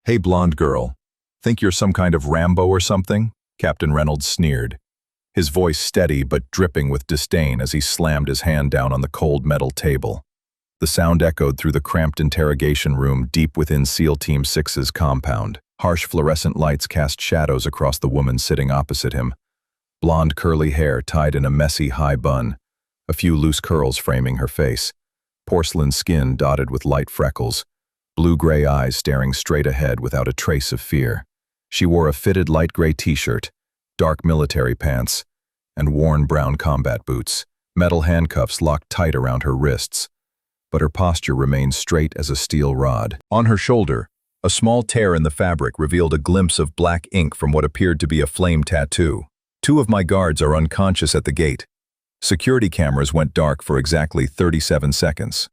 Hey, blonde girl. Think you're some kind of Rambo or something? Captain Reynolds sneered, his voice steady but dripping with disdain as he slammed his hand down on the cold metal table. The sound echoed through the cramped interrogation room deep within SEAL Team 6's compound. Harsh fluorescent lights cast shadows across the woman sitting opposite him. Blonde curly hair tied in a messy high bun, a few loose curls framing her face. Porcelain skin dotted with light freckles. Blue-gray eyes staring straight ahead without a trace of fear. She wore a fitted light gray t-shirt, dark military pants, and worn brown combat boots. Metal handcuffs locked tight around her wrists, but her posture remained straight as a steel rod. On her shoulder, a small tear in the fabric revealed a glimpse of black ink from what appeared to be a flame tattoo. Two of my guards are unconscious at the gate. Security cameras went dark for exactly 37 seconds.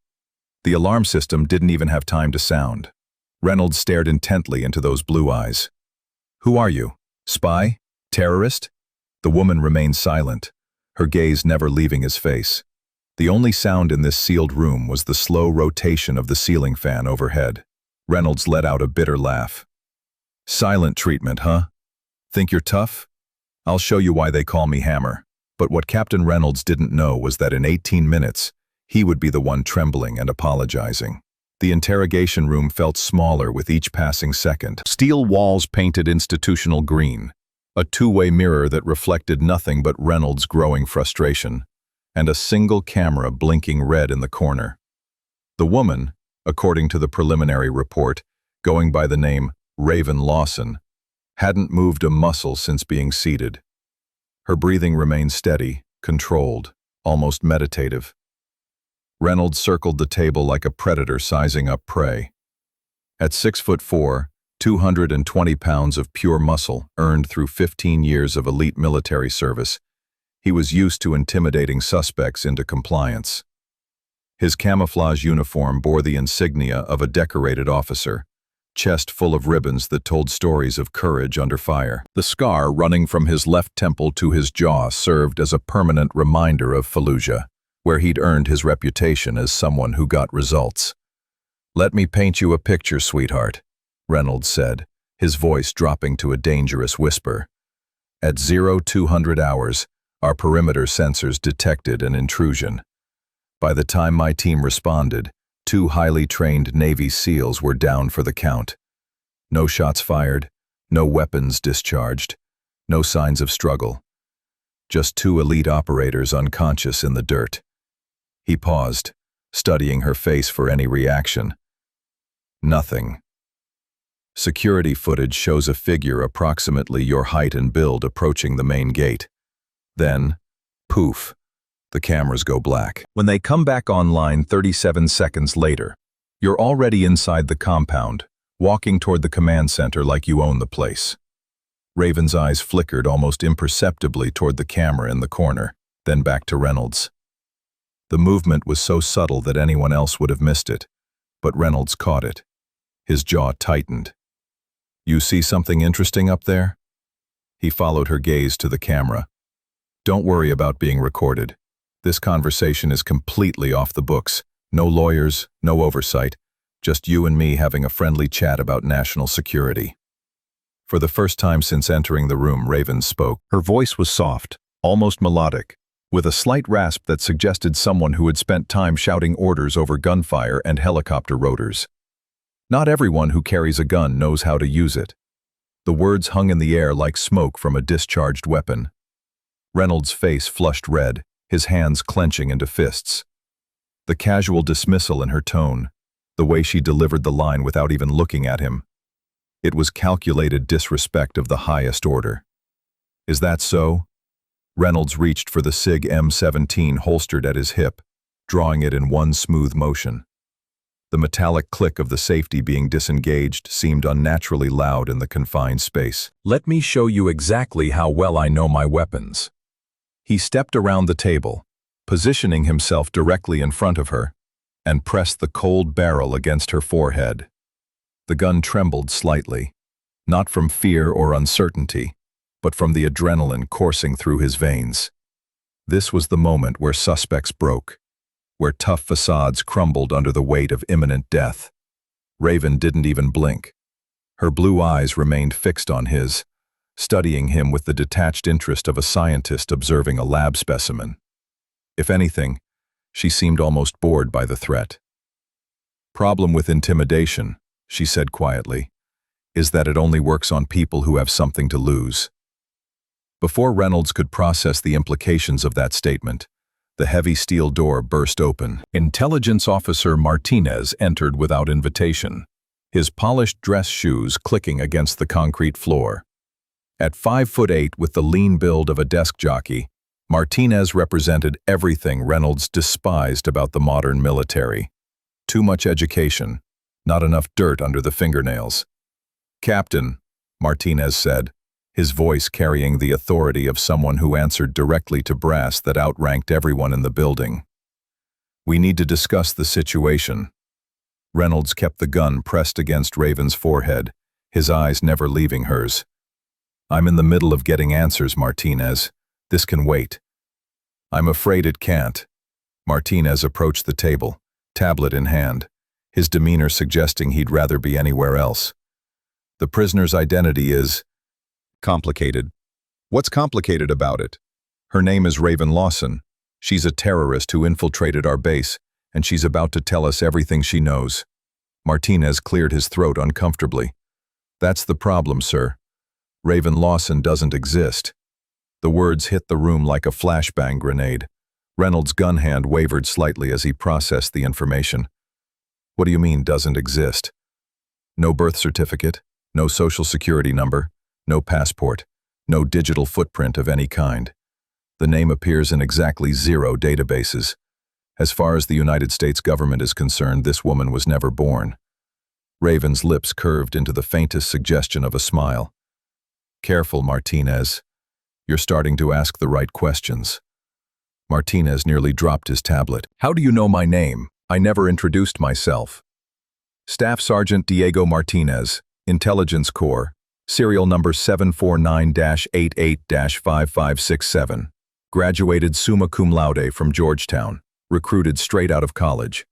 The alarm system didn't even have time to sound. Reynolds stared intently into those blue eyes. Who are you? Spy? Terrorist? The woman remained silent, her gaze never leaving his face. The only sound in this sealed room was the slow rotation of the ceiling fan overhead. Reynolds let out a bitter laugh. Silent treatment, huh? Think you're tough? I'll show you why they call me Hammer. But what Captain Reynolds didn't know was that in 18 minutes, he would be the one trembling and apologizing. The interrogation room felt smaller with each passing second. Steel walls painted institutional green, a two-way mirror that reflected nothing but Reynolds' growing frustration, and a single camera blinking red in the corner. The woman, according to the preliminary report, going by the name Raven Lawson, hadn't moved a muscle since being seated. Her breathing remained steady, controlled, almost meditative. Reynolds circled the table like a predator sizing up prey. At 6'4", 220 pounds of pure muscle earned through 15 years of elite military service, he was used to intimidating suspects into compliance. His camouflage uniform bore the insignia of a decorated officer, chest full of ribbons that told stories of courage under fire. The scar running from his left temple to his jaw served as a permanent reminder of Fallujah, where he'd earned his reputation as someone who got results. "Let me paint you a picture, sweetheart," Reynolds said, his voice dropping to a dangerous whisper. At 0200 hours, our perimeter sensors detected an intrusion. By the time my team responded, 2 highly trained Navy SEALs were down for the count. No shots fired, no weapons discharged, no signs of struggle. Just 2 elite operators unconscious in the dirt. He paused, studying her face for any reaction. Nothing. Security footage shows a figure approximately your height and build approaching the main gate. Then, poof, the cameras go black. When they come back online 37 seconds later, you're already inside the compound, walking toward the command center like you own the place. Raven's eyes flickered almost imperceptibly toward the camera in the corner, then back to Reynolds. The movement was so subtle that anyone else would have missed it, but Reynolds caught it. His jaw tightened. "You see something interesting up there?" He followed her gaze to the camera. "Don't worry about being recorded. This conversation is completely off the books. No lawyers, no oversight, just you and me having a friendly chat about national security." For the first time since entering the room, Raven spoke. Her voice was soft, almost melodic, with a slight rasp that suggested someone who had spent time shouting orders over gunfire and helicopter rotors. Not everyone who carries a gun knows how to use it. The words hung in the air like smoke from a discharged weapon. Reynolds' face flushed red, his hands clenching into fists. The casual dismissal in her tone, the way she delivered the line without even looking at him. It was calculated disrespect of the highest order. "Is that so?" Reynolds reached for the SIG M17 holstered at his hip, drawing it in one smooth motion. The metallic click of the safety being disengaged seemed unnaturally loud in the confined space. "Let me show you exactly how well I know my weapons." He stepped around the table, positioning himself directly in front of her, and pressed the cold barrel against her forehead. The gun trembled slightly, not from fear or uncertainty, but from the adrenaline coursing through his veins. This was the moment where suspects broke, where tough facades crumbled under the weight of imminent death. Raven didn't even blink. Her blue eyes remained fixed on his, studying him with the detached interest of a scientist observing a lab specimen. If anything, she seemed almost bored by the threat. "Problem with intimidation," she said quietly, "is that it only works on people who have something to lose." Before Reynolds could process the implications of that statement, the heavy steel door burst open. Intelligence Officer Martinez entered without invitation, his polished dress shoes clicking against the concrete floor. At 5'8" with the lean build of a desk jockey, Martinez represented everything Reynolds despised about the modern military. Too much education, not enough dirt under the fingernails. "Captain," Martinez said, his voice carrying the authority of someone who answered directly to brass that outranked everyone in the building. "We need to discuss the situation." Reynolds kept the gun pressed against Raven's forehead, his eyes never leaving hers. "I'm in the middle of getting answers, Martinez. This can wait." "I'm afraid it can't." Martinez approached the table, tablet in hand, his demeanor suggesting he'd rather be anywhere else. "The prisoner's identity is complicated." "What's complicated about it?" "Her name is Raven Lawson. She's a terrorist who infiltrated our base, and she's about to tell us everything she knows." Martinez cleared his throat uncomfortably. "That's the problem, sir. Raven Lawson doesn't exist." The words hit the room like a flashbang grenade. Reynolds' gun hand wavered slightly as he processed the information. "What do you mean, doesn't exist?" "No birth certificate, no social security number, no passport, no digital footprint of any kind. The name appears in exactly 0 databases. As far as the United States government is concerned, this woman was never born." Raven's lips curved into the faintest suggestion of a smile. "Careful, Martinez. You're starting to ask the right questions." Martinez nearly dropped his tablet. "How do you know my name? I never introduced myself." "Staff Sergeant Diego Martinez, Intelligence Corps, serial number 749-88-5567. Graduated summa cum laude from Georgetown, recruited straight out of college.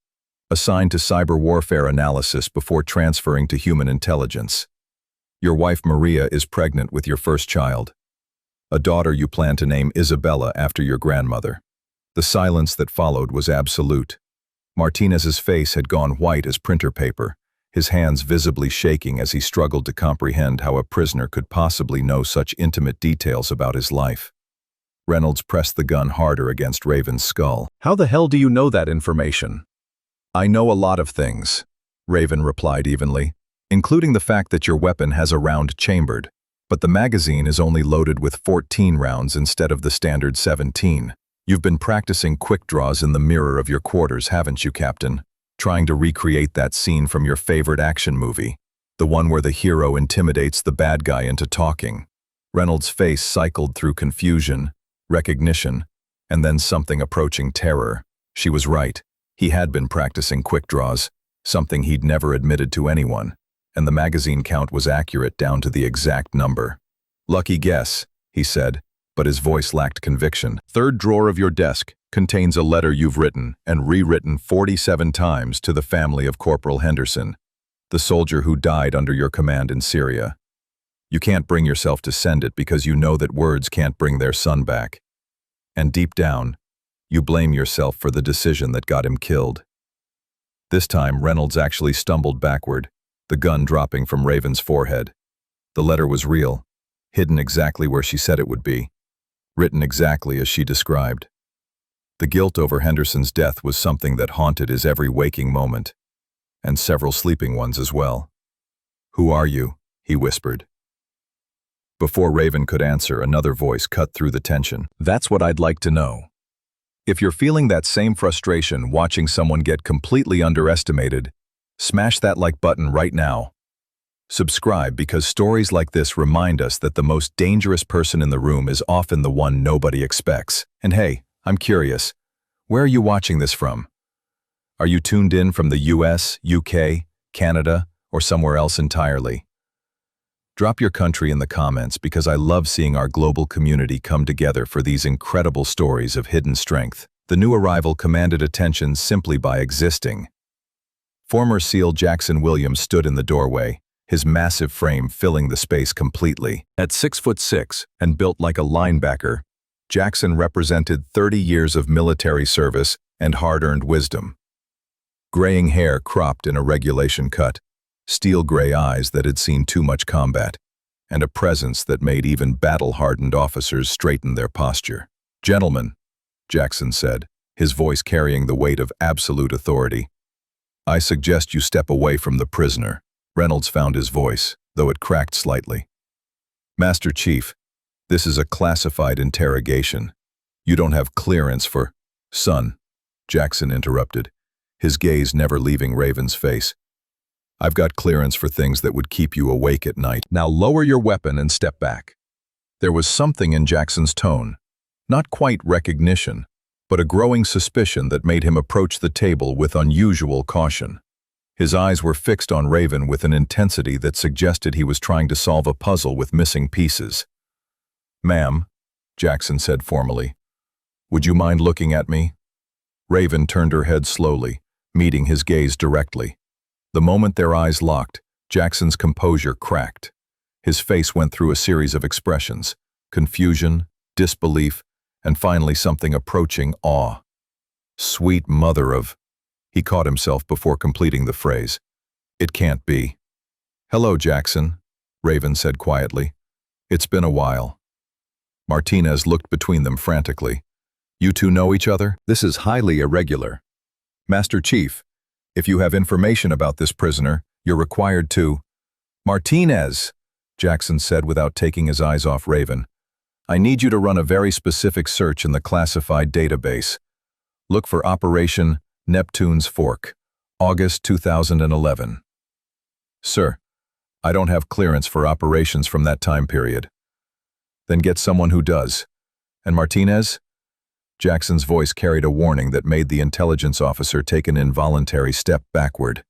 Assigned to cyber warfare analysis before transferring to human intelligence. Your wife Maria is pregnant with your first child. A daughter you plan to name Isabella after your grandmother." The silence that followed was absolute. Martinez's face had gone white as printer paper, his hands visibly shaking as he struggled to comprehend how a prisoner could possibly know such intimate details about his life. Reynolds pressed the gun harder against Raven's skull. "How the hell do you know that information?" "I know a lot of things," Raven replied evenly, "including the fact that your weapon has a round chambered. But the magazine is only loaded with 14 rounds instead of the standard 17. You've been practicing quick draws in the mirror of your quarters, haven't you, Captain? Trying to recreate that scene from your favorite action movie, the one where the hero intimidates the bad guy into talking." Reynolds' face cycled through confusion, recognition, and then something approaching terror. She was right. He had been practicing quick draws, something he'd never admitted to anyone, and the magazine count was accurate down to the exact number. "Lucky guess," he said, but his voice lacked conviction. "Third drawer of your desk contains a letter you've written and rewritten 47 times to the family of Corporal Henderson, the soldier who died under your command in Syria. You can't bring yourself to send it because you know that words can't bring their son back. And deep down, you blame yourself for the decision that got him killed." This time, Reynolds actually stumbled backward, the gun dropping from Raven's forehead. The letter was real, hidden exactly where she said it would be, written exactly as she described. The guilt over Henderson's death was something that haunted his every waking moment, and several sleeping ones as well. "Who are you?" he whispered. Before Raven could answer, another voice cut through the tension. "That's what I'd like to know. If you're feeling that same frustration watching someone get completely underestimated, smash that like button right now. Subscribe because stories like this remind us that the most dangerous person in the room is often the one nobody expects. And hey, I'm curious, where are you watching this from? Are you tuned in from the US, UK, Canada, or somewhere else entirely? Drop your country in the comments because I love seeing our global community come together for these incredible stories of hidden strength. The new arrival commanded attention simply by existing. Former SEAL Jackson Williams stood in the doorway, his massive frame filling the space completely. At 6'6" and built like a linebacker, Jackson represented 30 years of military service and hard-earned wisdom. Graying hair cropped in a regulation cut, steel gray eyes that had seen too much combat, and a presence that made even battle-hardened officers straighten their posture. "Gentlemen," Jackson said, his voice carrying the weight of absolute authority, "I suggest you step away from the prisoner." Reynolds found his voice, though it cracked slightly. "Master Chief, this is a classified interrogation. You don't have clearance for—" "Son," Jackson interrupted, his gaze never leaving Raven's face. "I've got clearance for things that would keep you awake at night. Now lower your weapon and step back." There was something in Jackson's tone, not quite recognition, but a growing suspicion that made him approach the table with unusual caution. His eyes were fixed on Raven with an intensity that suggested he was trying to solve a puzzle with missing pieces. "Ma'am," Jackson said formally, "would you mind looking at me?" Raven turned her head slowly, meeting his gaze directly. The moment their eyes locked, Jackson's composure cracked. His face went through a series of expressions: confusion, disbelief, and finally something approaching awe. "Sweet mother of—" He caught himself before completing the phrase. "It can't be." "Hello, Jackson," Raven said quietly. "It's been a while." Martinez looked between them frantically. "You two know each other? This is highly irregular. Master Chief, if you have information about this prisoner, you're required to—" "Martinez," Jackson said without taking his eyes off Raven, "I need you to run a very specific search in the classified database. Look for Operation Neptune's Fork, August 2011. "Sir, I don't have clearance for operations from that time period." "Then get someone who does. And Martinez?" Jackson's voice carried a warning that made the intelligence officer take an involuntary step backward.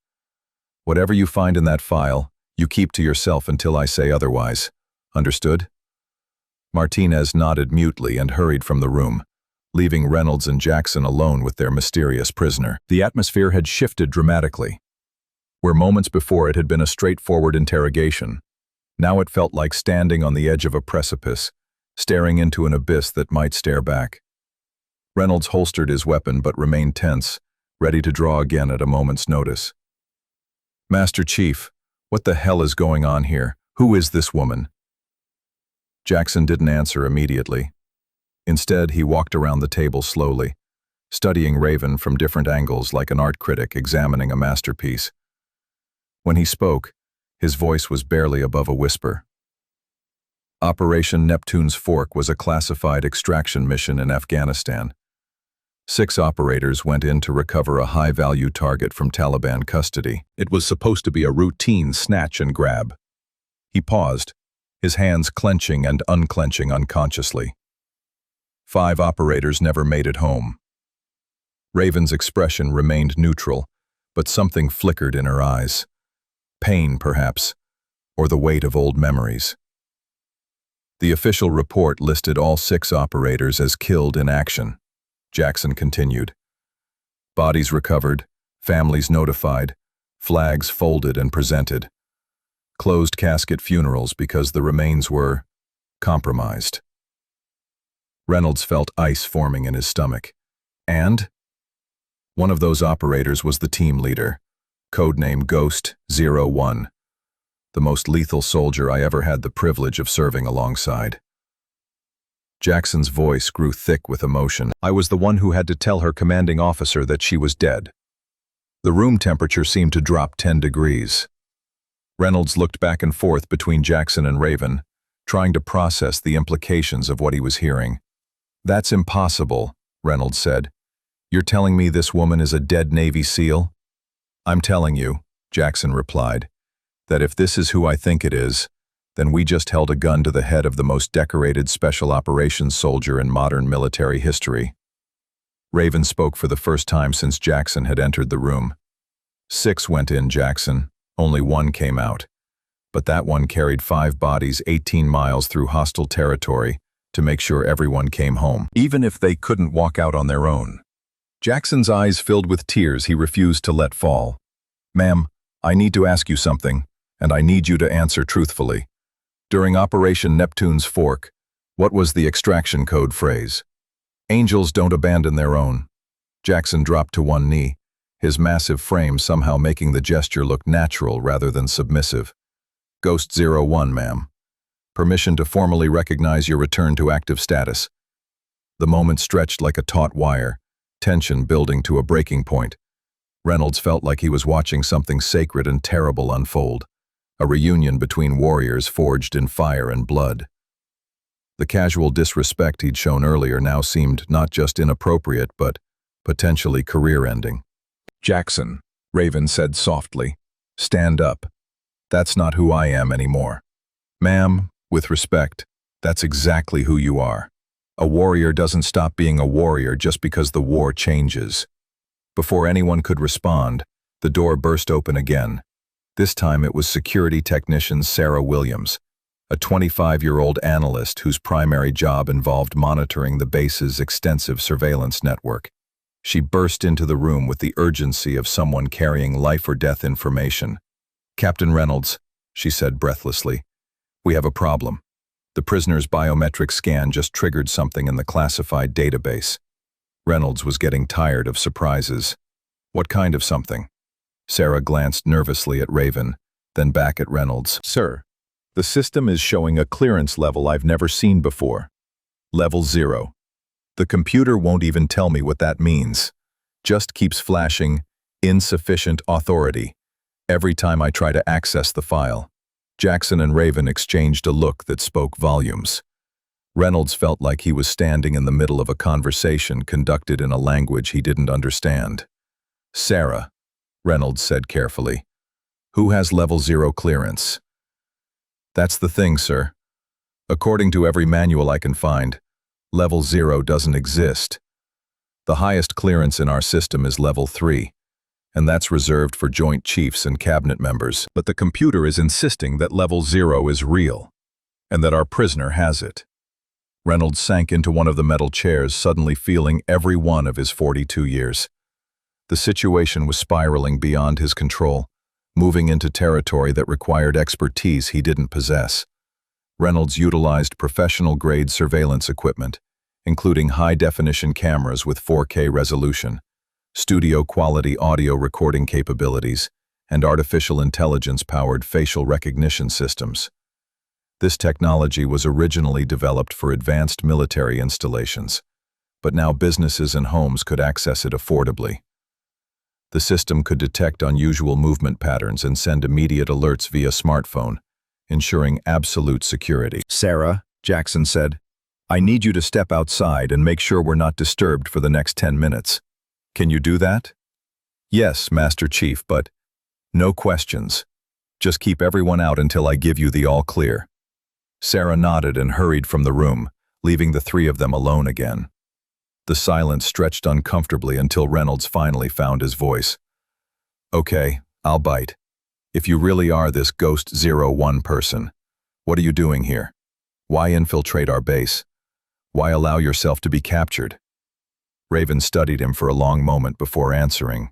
"Whatever you find in that file, you keep to yourself until I say otherwise. Understood?" Martinez nodded mutely and hurried from the room, leaving Reynolds and Jackson alone with their mysterious prisoner. The atmosphere had shifted dramatically. Where moments before it had been a straightforward interrogation, now it felt like standing on the edge of a precipice, staring into an abyss that might stare back. Reynolds holstered his weapon but remained tense, ready to draw again at a moment's notice. "Master Chief, what the hell is going on here? Who is this woman?" Jackson didn't answer immediately. Instead, he walked around the table slowly, studying Raven from different angles like an art critic examining a masterpiece. When he spoke, his voice was barely above a whisper. Operation Neptune's Fork was a classified extraction mission in Afghanistan. 6 operators went in to recover a high-value target from Taliban custody. It was supposed to be a routine snatch and grab. He paused, his hands clenching and unclenching unconsciously. 5 operators never made it home. Raven's expression remained neutral, but something flickered in her eyes. Pain, perhaps, or the weight of old memories. The official report listed all 6 operators as killed in action. Jackson continued. Bodies recovered, families notified, flags folded and presented. Closed casket funerals because the remains were compromised. Reynolds felt ice forming in his stomach. And? One of those operators was the team leader, codename Ghost 01, the most lethal soldier I ever had the privilege of serving alongside. Jackson's voice grew thick with emotion. I was the one who had to tell her commanding officer that she was dead. The room temperature seemed to drop 10 degrees. Reynolds looked back and forth between Jackson and Raven, trying to process the implications of what he was hearing. "That's impossible," Reynolds said. "You're telling me this woman is a dead Navy SEAL?" "I'm telling you," Jackson replied, "that if this is who I think it is, then we just held a gun to the head of the most decorated special operations soldier in modern military history." Raven spoke for the first time since Jackson had entered the room. 6 went in, Jackson. Only 1 came out. But that one carried 5 bodies 18 miles through hostile territory to make sure everyone came home, even if they couldn't walk out on their own. Jackson's eyes filled with tears he refused to let fall. "Ma'am, I need to ask you something, and I need you to answer truthfully. During Operation Neptune's Fork, what was the extraction code phrase? Angels don't abandon their own. Jackson dropped to one knee, his massive frame somehow making the gesture look natural rather than submissive. Ghost 01, ma'am. Permission to formally recognize your return to active status. The moment stretched like a taut wire, tension building to a breaking point. Reynolds felt like he was watching something sacred and terrible unfold, a reunion between warriors forged in fire and blood. The casual disrespect he'd shown earlier now seemed not just inappropriate but potentially career-ending. Jackson, Raven said softly, stand up. That's not who I am anymore. Ma'am, with respect, that's exactly who you are. A warrior doesn't stop being a warrior just because the war changes. Before anyone could respond, the door burst open again. This time it was security technician Sarah Williams, a 25-year-old analyst whose primary job involved monitoring the base's extensive surveillance network. She burst into the room with the urgency of someone carrying life-or-death information. "Captain Reynolds," she said breathlessly, "we have a problem. The prisoner's biometric scan just triggered something in the classified database." Reynolds was getting tired of surprises. "What kind of something?" Sarah glanced nervously at Raven, then back at Reynolds. "Sir, the system is showing a clearance level I've never seen before. Level 0. The computer won't even tell me what that means. Just keeps flashing, insufficient authority, every time I try to access the file." Jackson and Raven exchanged a look that spoke volumes. Reynolds felt like he was standing in the middle of a conversation conducted in a language he didn't understand. "Sarah," Reynolds said carefully, "who has level 0 clearance?" "That's the thing, sir. According to every manual I can find, level 0 doesn't exist. The highest clearance in our system is level 3, and that's reserved for Joint Chiefs and cabinet members. But the computer is insisting that level 0 is real, and that our prisoner has it." Reynolds sank into one of the metal chairs, suddenly feeling every one of his 42 years. The situation was spiraling beyond his control, moving into territory that required expertise he didn't possess. Reynolds utilized professional-grade surveillance equipment, including high-definition cameras with 4K resolution, studio-quality audio recording capabilities, and artificial intelligence-powered facial recognition systems. This technology was originally developed for advanced military installations, but now businesses and homes could access it affordably. The system could detect unusual movement patterns and send immediate alerts via smartphone, ensuring absolute security. "Sarah," Jackson said, "I need you to step outside and make sure we're not disturbed for the next 10 minutes. Can you do that?" "Yes, Master Chief, but no questions. Just keep everyone out until I give you the all clear." Sarah nodded and hurried from the room, leaving the three of them alone again. The silence stretched uncomfortably until Reynolds finally found his voice. "Okay, I'll bite. If you really are this Ghost 01 person, what are you doing here? Why infiltrate our base? Why allow yourself to be captured?" Raven studied him for a long moment before answering.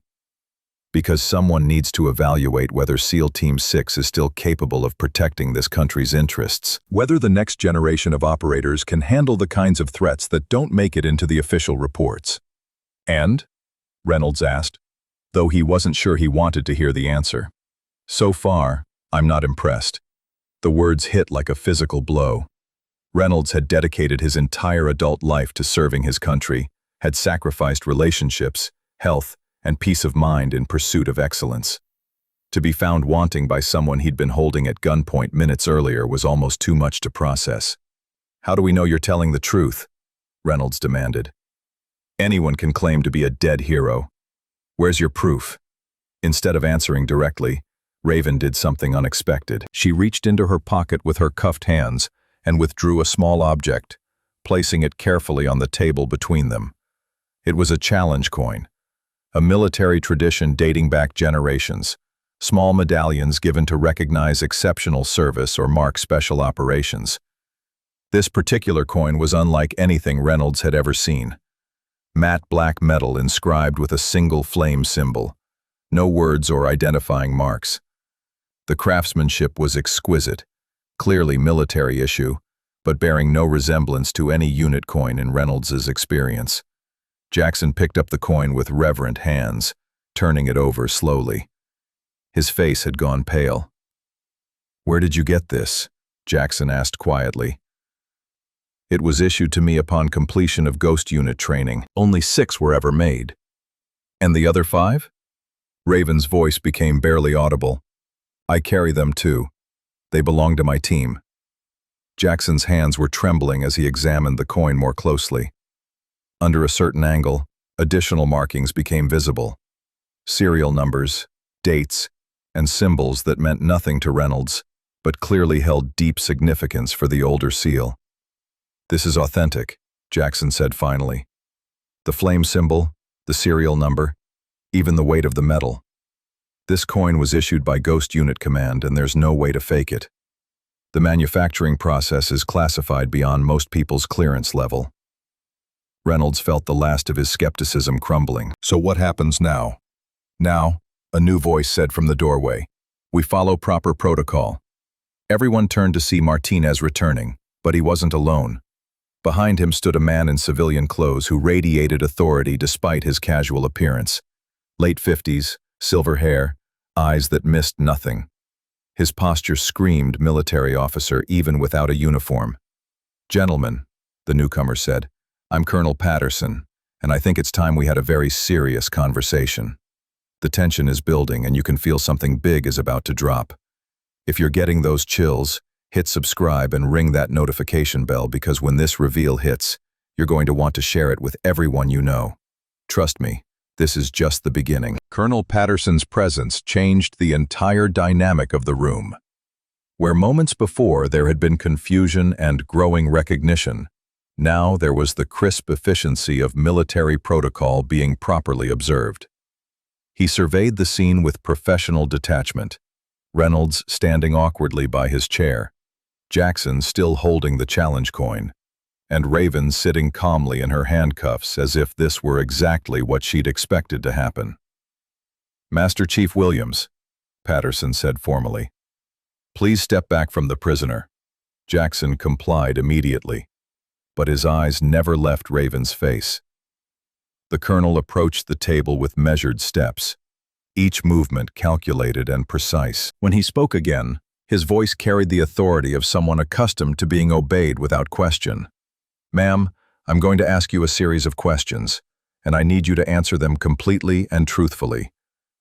"Because someone needs to evaluate whether SEAL Team 6 is still capable of protecting this country's interests. Whether the next generation of operators can handle the kinds of threats that don't make it into the official reports." "And?" Reynolds asked, though he wasn't sure he wanted to hear the answer. "So far, I'm not impressed." The words hit like a physical blow. Reynolds had dedicated his entire adult life to serving his country, had sacrificed relationships, health, and peace of mind in pursuit of excellence. To be found wanting by someone he'd been holding at gunpoint minutes earlier was almost too much to process. "How do we know you're telling the truth?" Reynolds demanded. "Anyone can claim to be a dead hero. Where's your proof?" Instead of answering directly, Raven did something unexpected. She reached into her pocket with her cuffed hands and withdrew a small object, placing it carefully on the table between them. It was a challenge coin, a military tradition dating back generations, small medallions given to recognize exceptional service or mark special operations. This particular coin was unlike anything Reynolds had ever seen. Matte black metal inscribed with a single flame symbol, no words or identifying marks. The craftsmanship was exquisite, clearly military issue, but bearing no resemblance to any unit coin in Reynolds's experience. Jackson picked up the coin with reverent hands, turning it over slowly. His face had gone pale. "Where did you get this?" Jackson asked quietly. "It was issued to me upon completion of Ghost Unit training. Only 6 were ever made." "And the other 5? Raven's voice became barely audible. "I carry them too. They belong to my team." Jackson's hands were trembling as he examined the coin more closely. Under a certain angle, additional markings became visible. Serial numbers, dates, and symbols that meant nothing to Reynolds, but clearly held deep significance for the older seal. "This is authentic," Jackson said finally. "The flame symbol, the serial number, even the weight of the metal. This coin was issued by Ghost Unit Command, and there's no way to fake it. The manufacturing process is classified beyond most people's clearance level." Reynolds felt the last of his skepticism crumbling. "So what happens now?" "Now," a new voice said from the doorway, "we follow proper protocol." Everyone turned to see Martinez returning, but he wasn't alone. Behind him stood a man in civilian clothes who radiated authority despite his casual appearance. Late 50s, silver hair, eyes that missed nothing. His posture screamed military officer even without a uniform. "Gentlemen," the newcomer said, "I'm Colonel Patterson, and I think it's time we had a very serious conversation. The tension is building, and you can feel something big is about to drop. If you're getting those chills, hit subscribe and ring that notification bell, because when this reveal hits, you're going to want to share it with everyone you know. Trust me, this is just the beginning." Colonel Patterson's presence changed the entire dynamic of the room. Where moments before there had been confusion and growing recognition, now there was the crisp efficiency of military protocol being properly observed. He surveyed the scene with professional detachment, Reynolds standing awkwardly by his chair, Jackson still holding the challenge coin, and Raven sitting calmly in her handcuffs as if this were exactly what she'd expected to happen. "Master Chief Williams," Patterson said formally, "please step back from the prisoner." Jackson complied immediately, but his eyes never left Raven's face. The colonel approached the table with measured steps, each movement calculated and precise. When he spoke again, his voice carried the authority of someone accustomed to being obeyed without question. "Ma'am, I'm going to ask you a series of questions, and I need you to answer them completely and truthfully.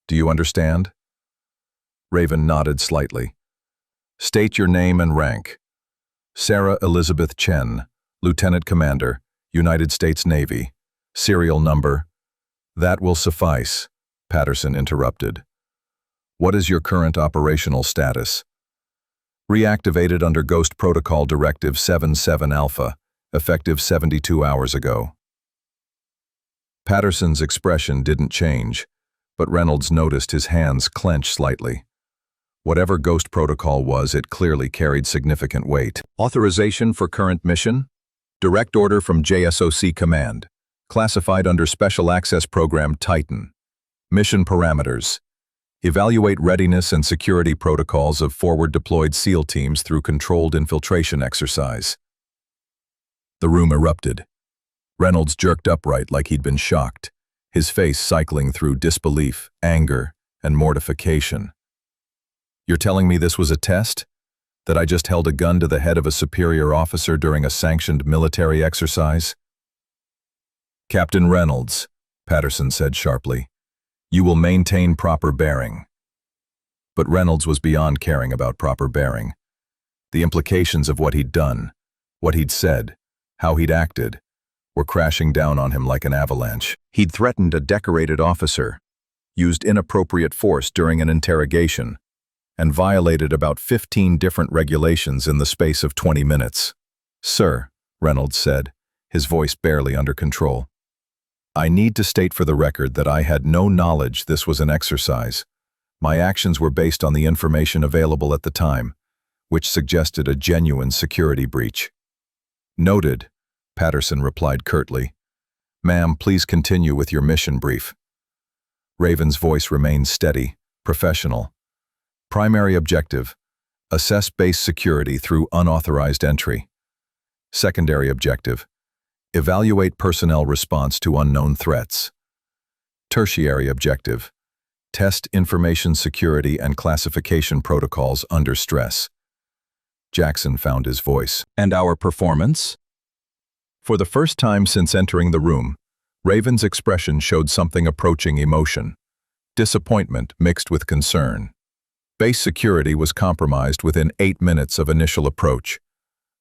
Do you understand?" Raven nodded slightly. "State your name and rank." "Sarah Elizabeth Chen, Lieutenant Commander, United States Navy. Serial number." "That will suffice," Patterson interrupted. "What is your current operational status?" "Reactivated under Ghost Protocol Directive 77 Alpha, effective 72 hours ago." Patterson's expression didn't change, but Reynolds noticed his hands clench slightly. Whatever Ghost Protocol was, it clearly carried significant weight. "Authorization for current mission? Direct order from JSOC Command. Classified under Special Access Program Titan. Mission parameters: evaluate readiness and security protocols of forward-deployed SEAL teams through controlled infiltration exercise." The room erupted. Reynolds jerked upright like he'd been shocked, his face cycling through disbelief, anger, and mortification. "You're telling me this was a test? That I just held a gun to the head of a superior officer during a sanctioned military exercise?" "Captain Reynolds," Patterson said sharply, "you will maintain proper bearing." But Reynolds was beyond caring about proper bearing. The implications of what he'd done, what he'd said, how he'd acted, were crashing down on him like an avalanche. He'd threatened a decorated officer, used inappropriate force during an interrogation, and violated about 15 different regulations in the space of 20 minutes. "Sir," Reynolds said, his voice barely under control, "I need to state for the record that I had no knowledge this was an exercise. My actions were based on the information available at the time, which suggested a genuine security breach." "Noted," Patterson replied curtly. "Ma'am, please continue with your mission brief." Raven's voice remained steady, professional. Primary objective: assess base security through unauthorized entry. Secondary objective: evaluate personnel response to unknown threats. Tertiary objective: test information security and classification protocols under stress. Jackson found his voice. And our performance? For the first time since entering the room, Raven's expression showed something approaching emotion. Disappointment mixed with concern. Base security was compromised within 8 minutes of initial approach.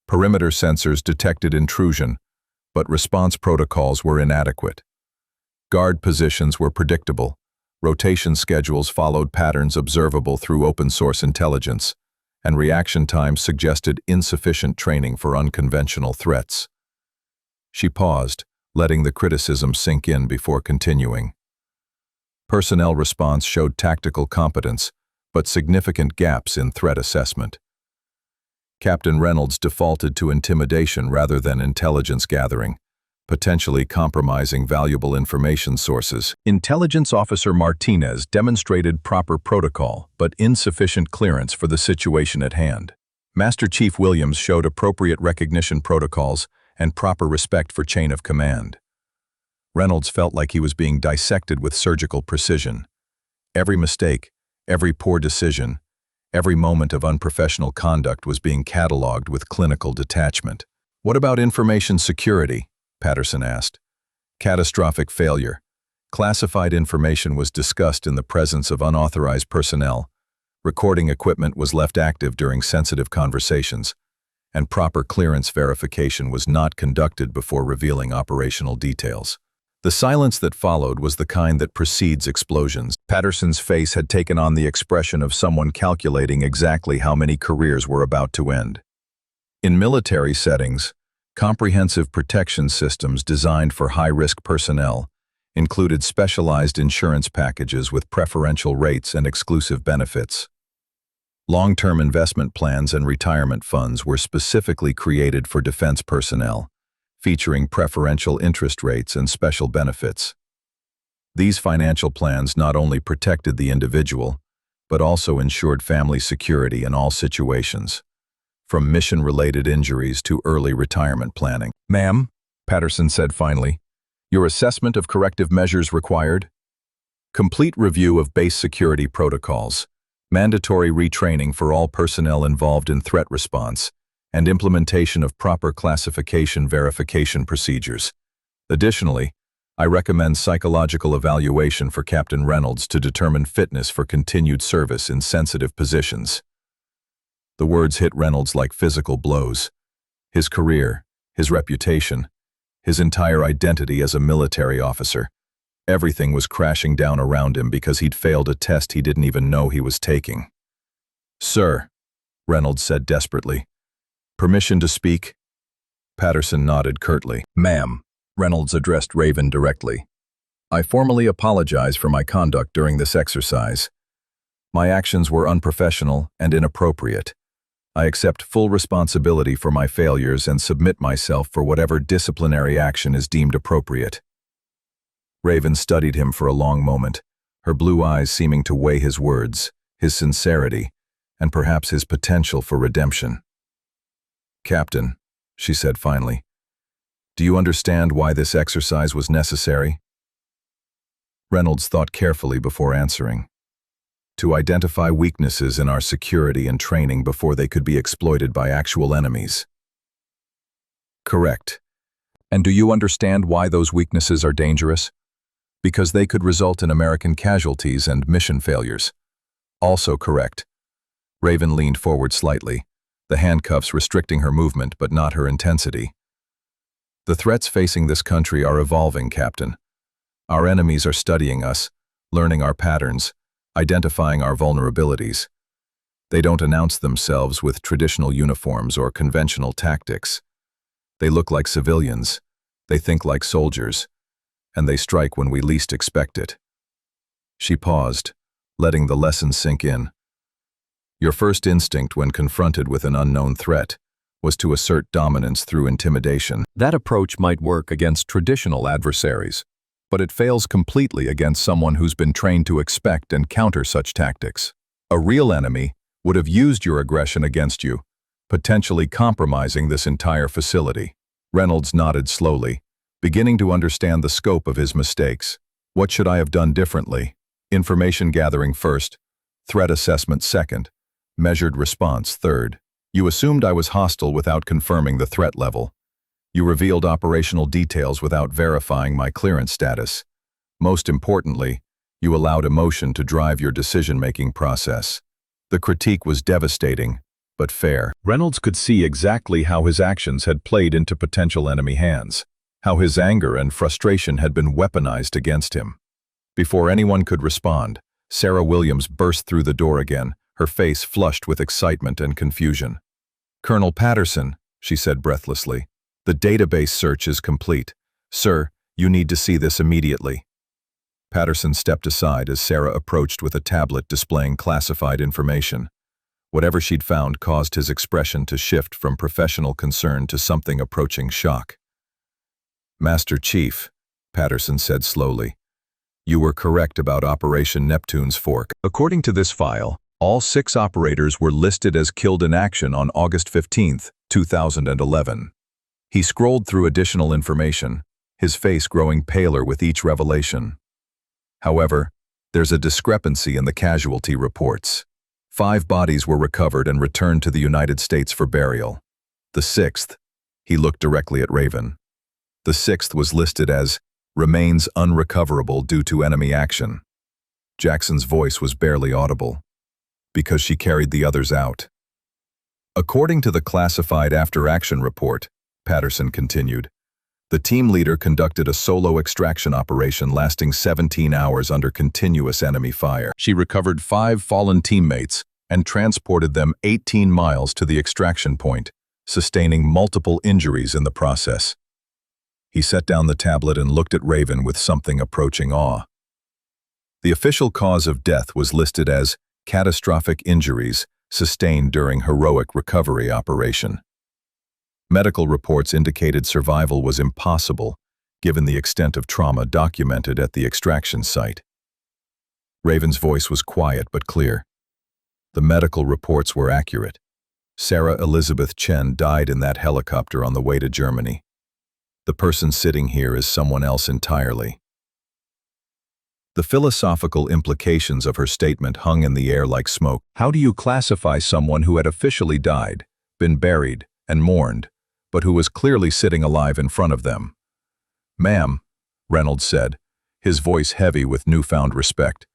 Perimeter sensors detected intrusion, but response protocols were inadequate. Guard positions were predictable. Rotation schedules followed patterns observable through open-source intelligence, and reaction times suggested insufficient training for unconventional threats. She paused, letting the criticism sink in before continuing. Personnel response showed tactical competence, but significant gaps in threat assessment. Captain Reynolds defaulted to intimidation rather than intelligence gathering, potentially compromising valuable information sources. Intelligence Officer Martinez demonstrated proper protocol, but insufficient clearance for the situation at hand. Master Chief Williams showed appropriate recognition protocols and proper respect for chain of command. Reynolds felt like he was being dissected with surgical precision. Every mistake, every poor decision, every moment of unprofessional conduct was being cataloged with clinical detachment. What about information security? Patterson asked. Catastrophic failure. Classified information was discussed in the presence of unauthorized personnel. Recording equipment was left active during sensitive conversations, and proper clearance verification was not conducted before revealing operational details. The silence that followed was the kind that precedes explosions. Patterson's face had taken on the expression of someone calculating exactly how many careers were about to end. In military settings, comprehensive protection systems designed for high-risk personnel included specialized insurance packages with preferential rates and exclusive benefits. Long-term investment plans and retirement funds were specifically created for defense personnel, featuring preferential interest rates and special benefits. These financial plans not only protected the individual, but also ensured family security in all situations, from mission-related injuries to early retirement planning. "Ma'am," Patterson said finally, "your assessment of corrective measures required? Complete review of base security protocols, mandatory retraining for all personnel involved in threat response, and implementation of proper classification verification procedures. Additionally, I recommend psychological evaluation for Captain Reynolds to determine fitness for continued service in sensitive positions." The words hit Reynolds like physical blows. His career, his reputation, his entire identity as a military officer, everything was crashing down around him because he'd failed a test he didn't even know he was taking. "Sir," Reynolds said desperately. "Permission to speak?" Patterson nodded curtly. "Ma'am," Reynolds addressed Raven directly. "I formally apologize for my conduct during this exercise. My actions were unprofessional and inappropriate. I accept full responsibility for my failures and submit myself for whatever disciplinary action is deemed appropriate." Raven studied him for a long moment, her blue eyes seeming to weigh his words, his sincerity, and perhaps his potential for redemption. "Captain," she said finally, "do you understand why this exercise was necessary?" Reynolds thought carefully before answering. "To identify weaknesses in our security and training before they could be exploited by actual enemies." "Correct. And do you understand why those weaknesses are dangerous? Because they could result in American casualties and mission failures." "Also correct." Raven leaned forward slightly, the handcuffs restricting her movement but not her intensity. "The threats facing this country are evolving, Captain. Our enemies are studying us, learning our patterns, identifying our vulnerabilities. They don't announce themselves with traditional uniforms or conventional tactics. They look like civilians, they think like soldiers, and they strike when we least expect it." She paused, letting the lesson sink in. "Your first instinct when confronted with an unknown threat was to assert dominance through intimidation. That approach might work against traditional adversaries, but it fails completely against someone who's been trained to expect and counter such tactics. A real enemy would have used your aggression against you, potentially compromising this entire facility. Reynolds nodded slowly, beginning to understand the scope of his mistakes. What should I have done differently? Information gathering first, threat assessment second, measured response third. You assumed I was hostile without confirming the threat level. You revealed operational details without verifying my clearance status. Most importantly, you allowed emotion to drive your decision-making process. The critique was devastating, but fair. Reynolds could see exactly how his actions had played into potential enemy hands, how his anger and frustration had been weaponized against him. Before anyone could respond, Sarah Williams burst through the door again, her face flushed with excitement and confusion. "Colonel Patterson," she said breathlessly, "the database search is complete. Sir, you need to see this immediately." Patterson stepped aside as Sarah approached with a tablet displaying classified information. Whatever she'd found caused his expression to shift from professional concern to something approaching shock. "Master Chief," Patterson said slowly, "you were correct about Operation Neptune's Fork. According to this file, all 6 operators were listed as killed in action on August 15, 2011. He scrolled through additional information, his face growing paler with each revelation. However, there's a discrepancy in the casualty reports. 5 bodies were recovered and returned to the United States for burial. The 6th, he looked directly at Raven. The 6th was listed as remains unrecoverable due to enemy action. Jackson's voice was barely audible, because she carried the others out. According to the classified after-action report, Patterson continued, the team leader conducted a solo extraction operation lasting 17 hours under continuous enemy fire. She recovered 5 fallen teammates and transported them 18 miles to the extraction point, sustaining multiple injuries in the process. He set down the tablet and looked at Raven with something approaching awe. The official cause of death was listed as catastrophic injuries sustained during heroic recovery operation. Medical reports indicated survival was impossible, given the extent of trauma documented at the extraction site. Raven's voice was quiet but clear. The medical reports were accurate. Sarah Elizabeth Chen died in that helicopter on the way to Germany. The person sitting here is someone else entirely. The philosophical implications of her statement hung in the air like smoke. How do you classify someone who had officially died, been buried, and mourned, but who was clearly sitting alive in front of them? "Ma'am," Reynolds said, his voice heavy with newfound respect.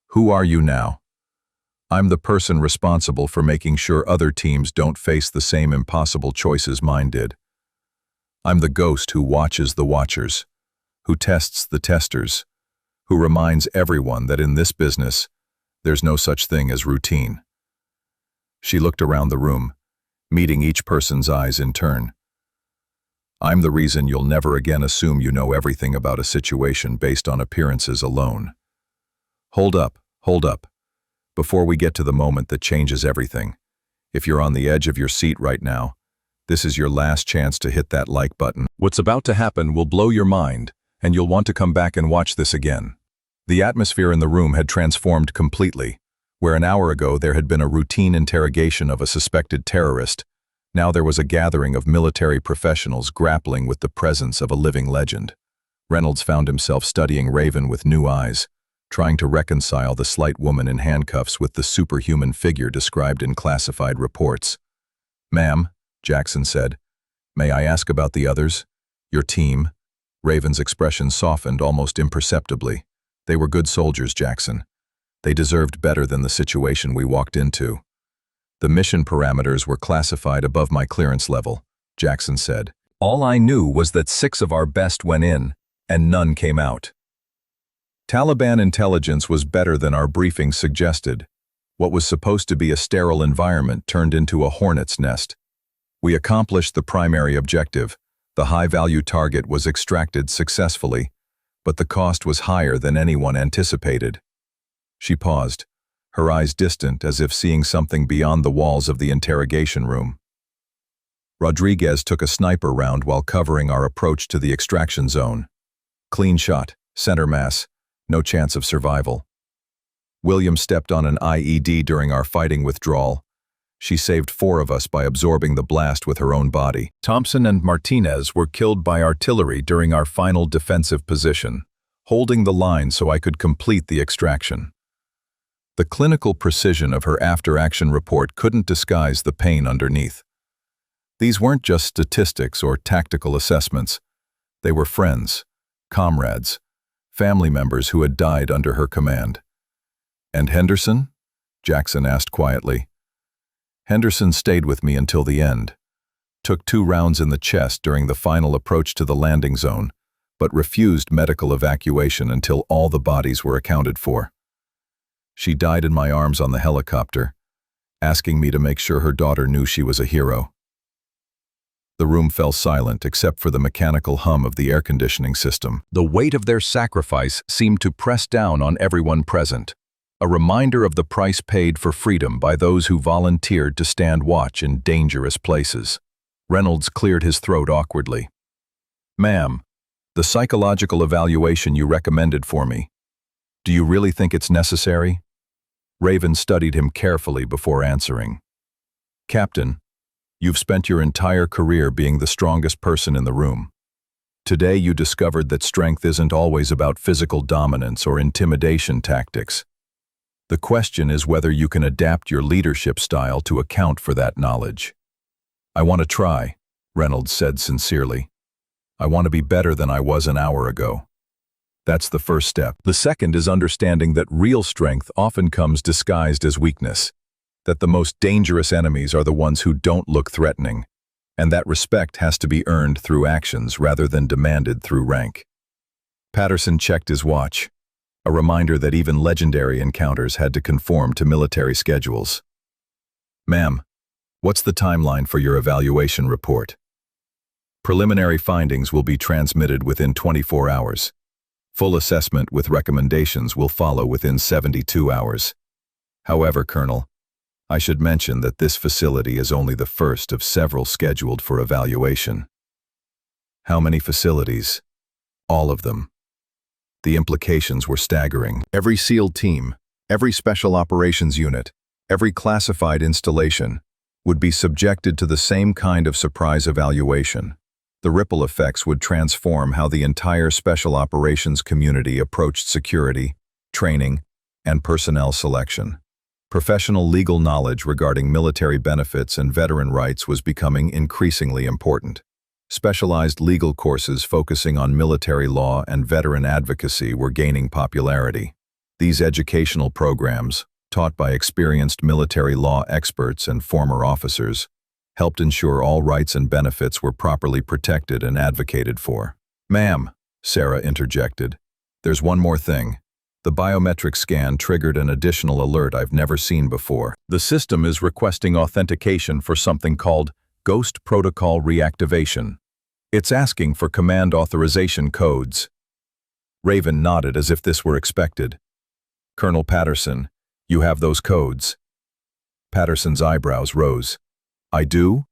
"Who are you now?" "I'm the person responsible for making sure other teams don't face the same impossible choices mine did. I'm the ghost who watches the watchers, who tests the testers, who reminds everyone that in this business, there's no such thing as routine." She looked around the room, meeting each person's eyes in turn. "I'm the reason you'll never again assume you know everything about a situation based on appearances alone. Hold up. Before we get to the moment that changes everything, if you're on the edge of your seat right now, this is your last chance to hit that like button. What's about to happen will blow your mind, and you'll want to come back and watch this again." The atmosphere in the room had transformed completely. Where an hour ago there had been a routine interrogation of a suspected terrorist, now there was a gathering of military professionals grappling with the presence of a living legend. Reynolds found himself studying Raven with new eyes, trying to reconcile the slight woman in handcuffs with the superhuman figure described in classified reports. "Ma'am," Jackson said, "may I ask about the others? Your team?" Raven's expression softened almost imperceptibly. "They were good soldiers, Jackson. They deserved better than the situation we walked into." "The mission parameters were classified above my clearance level," Jackson said. "All I knew was that 6 of our best went in, and none came out. Taliban intelligence was better than our briefing suggested. What was supposed to be a sterile environment turned into a hornet's nest. We accomplished the primary objective. The high-value target was extracted successfully, but the cost was higher than anyone anticipated." She paused, her eyes distant as if seeing something beyond the walls of the interrogation room. "Rodriguez took a sniper round while covering our approach to the extraction zone. Clean shot, center mass, no chance of survival. Williams stepped on an IED during our fighting withdrawal. She saved 4 of us by absorbing the blast with her own body. Thompson and Martinez were killed by artillery during our final defensive position, holding the line so I could complete the extraction. The clinical precision of her after-action report couldn't disguise the pain underneath. These weren't just statistics or tactical assessments. They were friends, comrades, family members who had died under her command. "And Henderson?" Jackson asked quietly. Henderson stayed with me until the end, took 2 rounds in the chest during the final approach to the landing zone, but refused medical evacuation until all the bodies were accounted for. She died in my arms on the helicopter, asking me to make sure her daughter knew she was a hero. The room fell silent except for the mechanical hum of the air conditioning system. The weight of their sacrifice seemed to press down on everyone present, a reminder of the price paid for freedom by those who volunteered to stand watch in dangerous places. Reynolds cleared his throat awkwardly. "Ma'am, the psychological evaluation you recommended for me, do you really think it's necessary?" Raven studied him carefully before answering. "Captain, you've spent your entire career being the strongest person in the room. Today you discovered that strength isn't always about physical dominance or intimidation tactics. The question is whether you can adapt your leadership style to account for that knowledge." "I want to try," Reynolds said sincerely. "I want to be better than I was an hour ago." That's the first step. The second is understanding that real strength often comes disguised as weakness, that the most dangerous enemies are the ones who don't look threatening, and that respect has to be earned through actions rather than demanded through rank. Patterson checked his watch, a reminder that even legendary encounters had to conform to military schedules. "Ma'am, what's the timeline for your evaluation report?" "Preliminary findings will be transmitted within 24 hours. Full assessment with recommendations will follow within 72 hours. However, Colonel, I should mention that this facility is only the first of several scheduled for evaluation." "How many facilities?" "All of them." The implications were staggering. Every SEAL team, every Special Operations unit, every classified installation would be subjected to the same kind of surprise evaluation. The ripple effects would transform how the entire Special Operations community approached security, training, and personnel selection. Professional legal knowledge regarding military benefits and veteran rights was becoming increasingly important. Specialized legal courses focusing on military law and veteran advocacy were gaining popularity. These educational programs, taught by experienced military law experts and former officers, helped ensure all rights and benefits were properly protected and advocated for. "Ma'am," Sarah interjected, "there's one more thing. The biometric scan triggered an additional alert I've never seen before. The system is requesting authentication for something called Ghost Protocol Reactivation. It's asking for command authorization codes." Raven nodded as if this were expected. "Colonel Patterson, you have those codes?" Patterson's eyebrows rose. "I do?"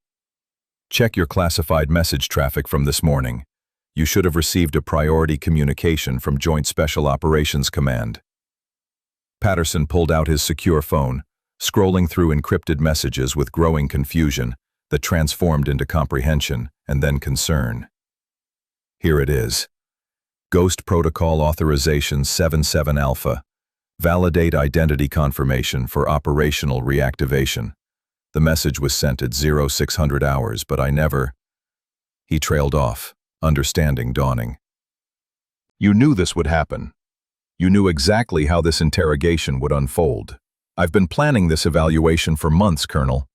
"Check your classified message traffic from this morning. You should have received a priority communication from Joint Special Operations Command." Patterson pulled out his secure phone, scrolling through encrypted messages with growing confusion that transformed into comprehension and then concern. Here it is. Ghost Protocol Authorization 77 Alpha. Validate identity confirmation for operational reactivation. The message was sent at 0600 hours, but I never... He trailed off, understanding dawning. "You knew this would happen. You knew exactly how this interrogation would unfold. I've been planning this evaluation for months, Colonel.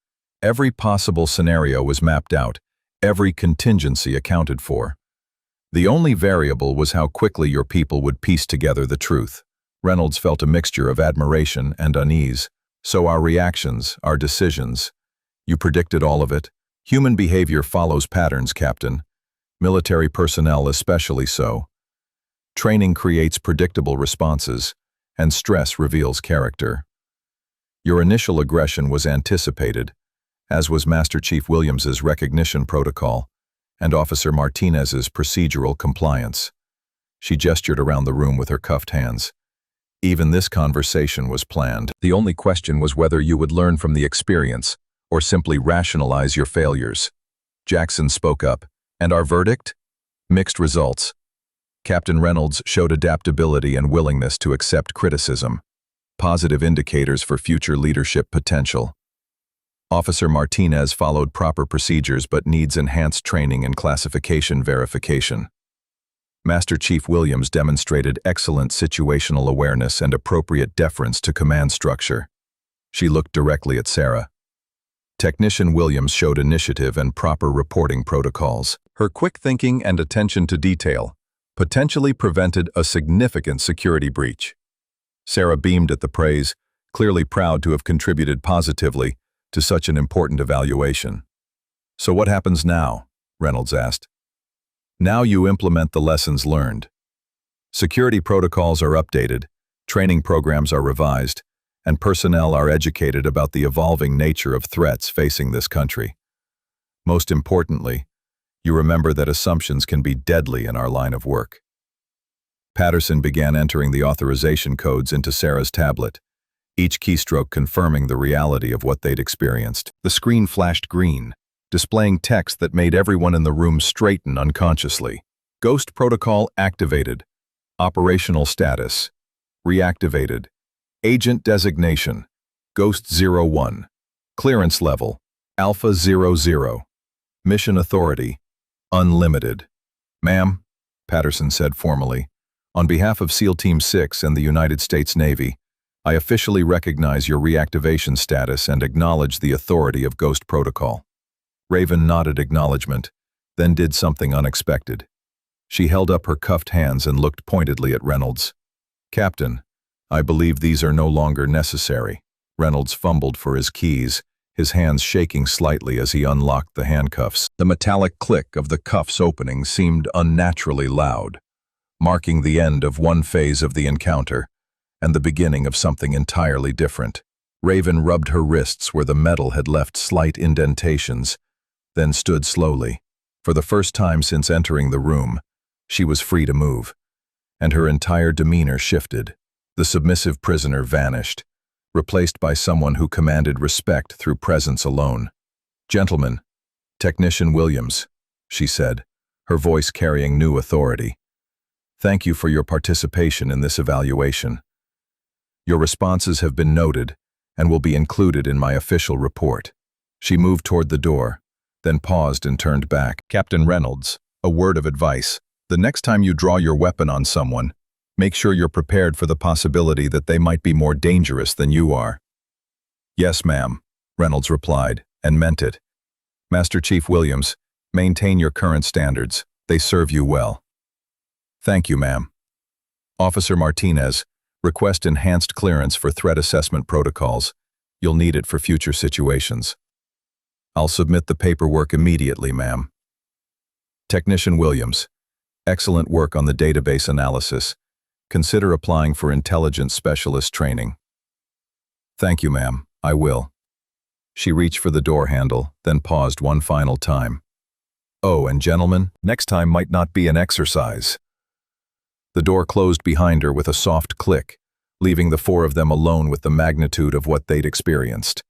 Every possible scenario was mapped out, every contingency accounted for. The only variable was how quickly your people would piece together the truth." Reynolds felt a mixture of admiration and unease. "So our reactions, our decisions, you predicted all of it? Human behavior follows patterns, Captain. Military personnel especially so. Training creates predictable responses, and stress reveals character. Your initial aggression was anticipated, as was Master Chief Williams's recognition protocol and Officer Martinez's procedural compliance." She gestured around the room with her cuffed hands. Even this conversation was planned. The only question was whether you would learn from the experience or simply rationalize your failures. Jackson spoke up. And our verdict? Mixed results. Captain Reynolds showed adaptability and willingness to accept criticism. Positive indicators for future leadership potential. Officer Martinez followed proper procedures but needs enhanced training and classification verification. Master Chief Williams demonstrated excellent situational awareness and appropriate deference to command structure. She looked directly at Sarah. Technician Williams showed initiative and proper reporting protocols. Her quick thinking and attention to detail potentially prevented a significant security breach. Sarah beamed at the praise, clearly proud to have contributed positively to such an important evaluation. So what happens now? Reynolds asked. Now you implement the lessons learned. Security protocols are updated, training programs are revised, and personnel are educated about the evolving nature of threats facing this country. Most importantly, you remember that assumptions can be deadly in our line of work. Patterson began entering the authorization codes into Sarah's tablet, each keystroke confirming the reality of what they'd experienced. The screen flashed green, displaying text that made everyone in the room straighten unconsciously. Ghost protocol activated. Operational status. Reactivated. Agent designation. Ghost 01. Clearance level. Alpha 00. Mission authority. Unlimited. Ma'am, Patterson said formally, on behalf of SEAL Team 6 and the United States Navy, I officially recognize your reactivation status and acknowledge the authority of Ghost Protocol. Raven nodded acknowledgement, then did something unexpected. She held up her cuffed hands and looked pointedly at Reynolds. Captain, I believe these are no longer necessary. Reynolds fumbled for his keys, his hands shaking slightly as he unlocked the handcuffs. The metallic click of the cuffs opening seemed unnaturally loud, marking the end of one phase of the encounter and the beginning of something entirely different. Raven rubbed her wrists where the metal had left slight indentations, then stood slowly. For the first time since entering the room, she was free to move, and her entire demeanor shifted. The submissive prisoner vanished, replaced by someone who commanded respect through presence alone. Gentlemen, Technician Williams, she said, her voice carrying new authority. Thank you for your participation in this evaluation. Your responses have been noted and will be included in my official report. She moved toward the door, then paused and turned back. Captain Reynolds, a word of advice. The next time you draw your weapon on someone, make sure you're prepared for the possibility that they might be more dangerous than you are. Yes, ma'am, Reynolds replied, and meant it. Master Chief Williams, maintain your current standards. They serve you well. Thank you, ma'am. Officer Martinez, request enhanced clearance for threat assessment protocols. You'll need it for future situations. I'll submit the paperwork immediately, ma'am. Technician Williams, excellent work on the database analysis. Consider applying for intelligence specialist training. Thank you, ma'am. I will. She reached for the door handle, then paused one final time. Oh, and gentlemen, next time might not be an exercise. The door closed behind her with a soft click, leaving the four of them alone with the magnitude of what they'd experienced.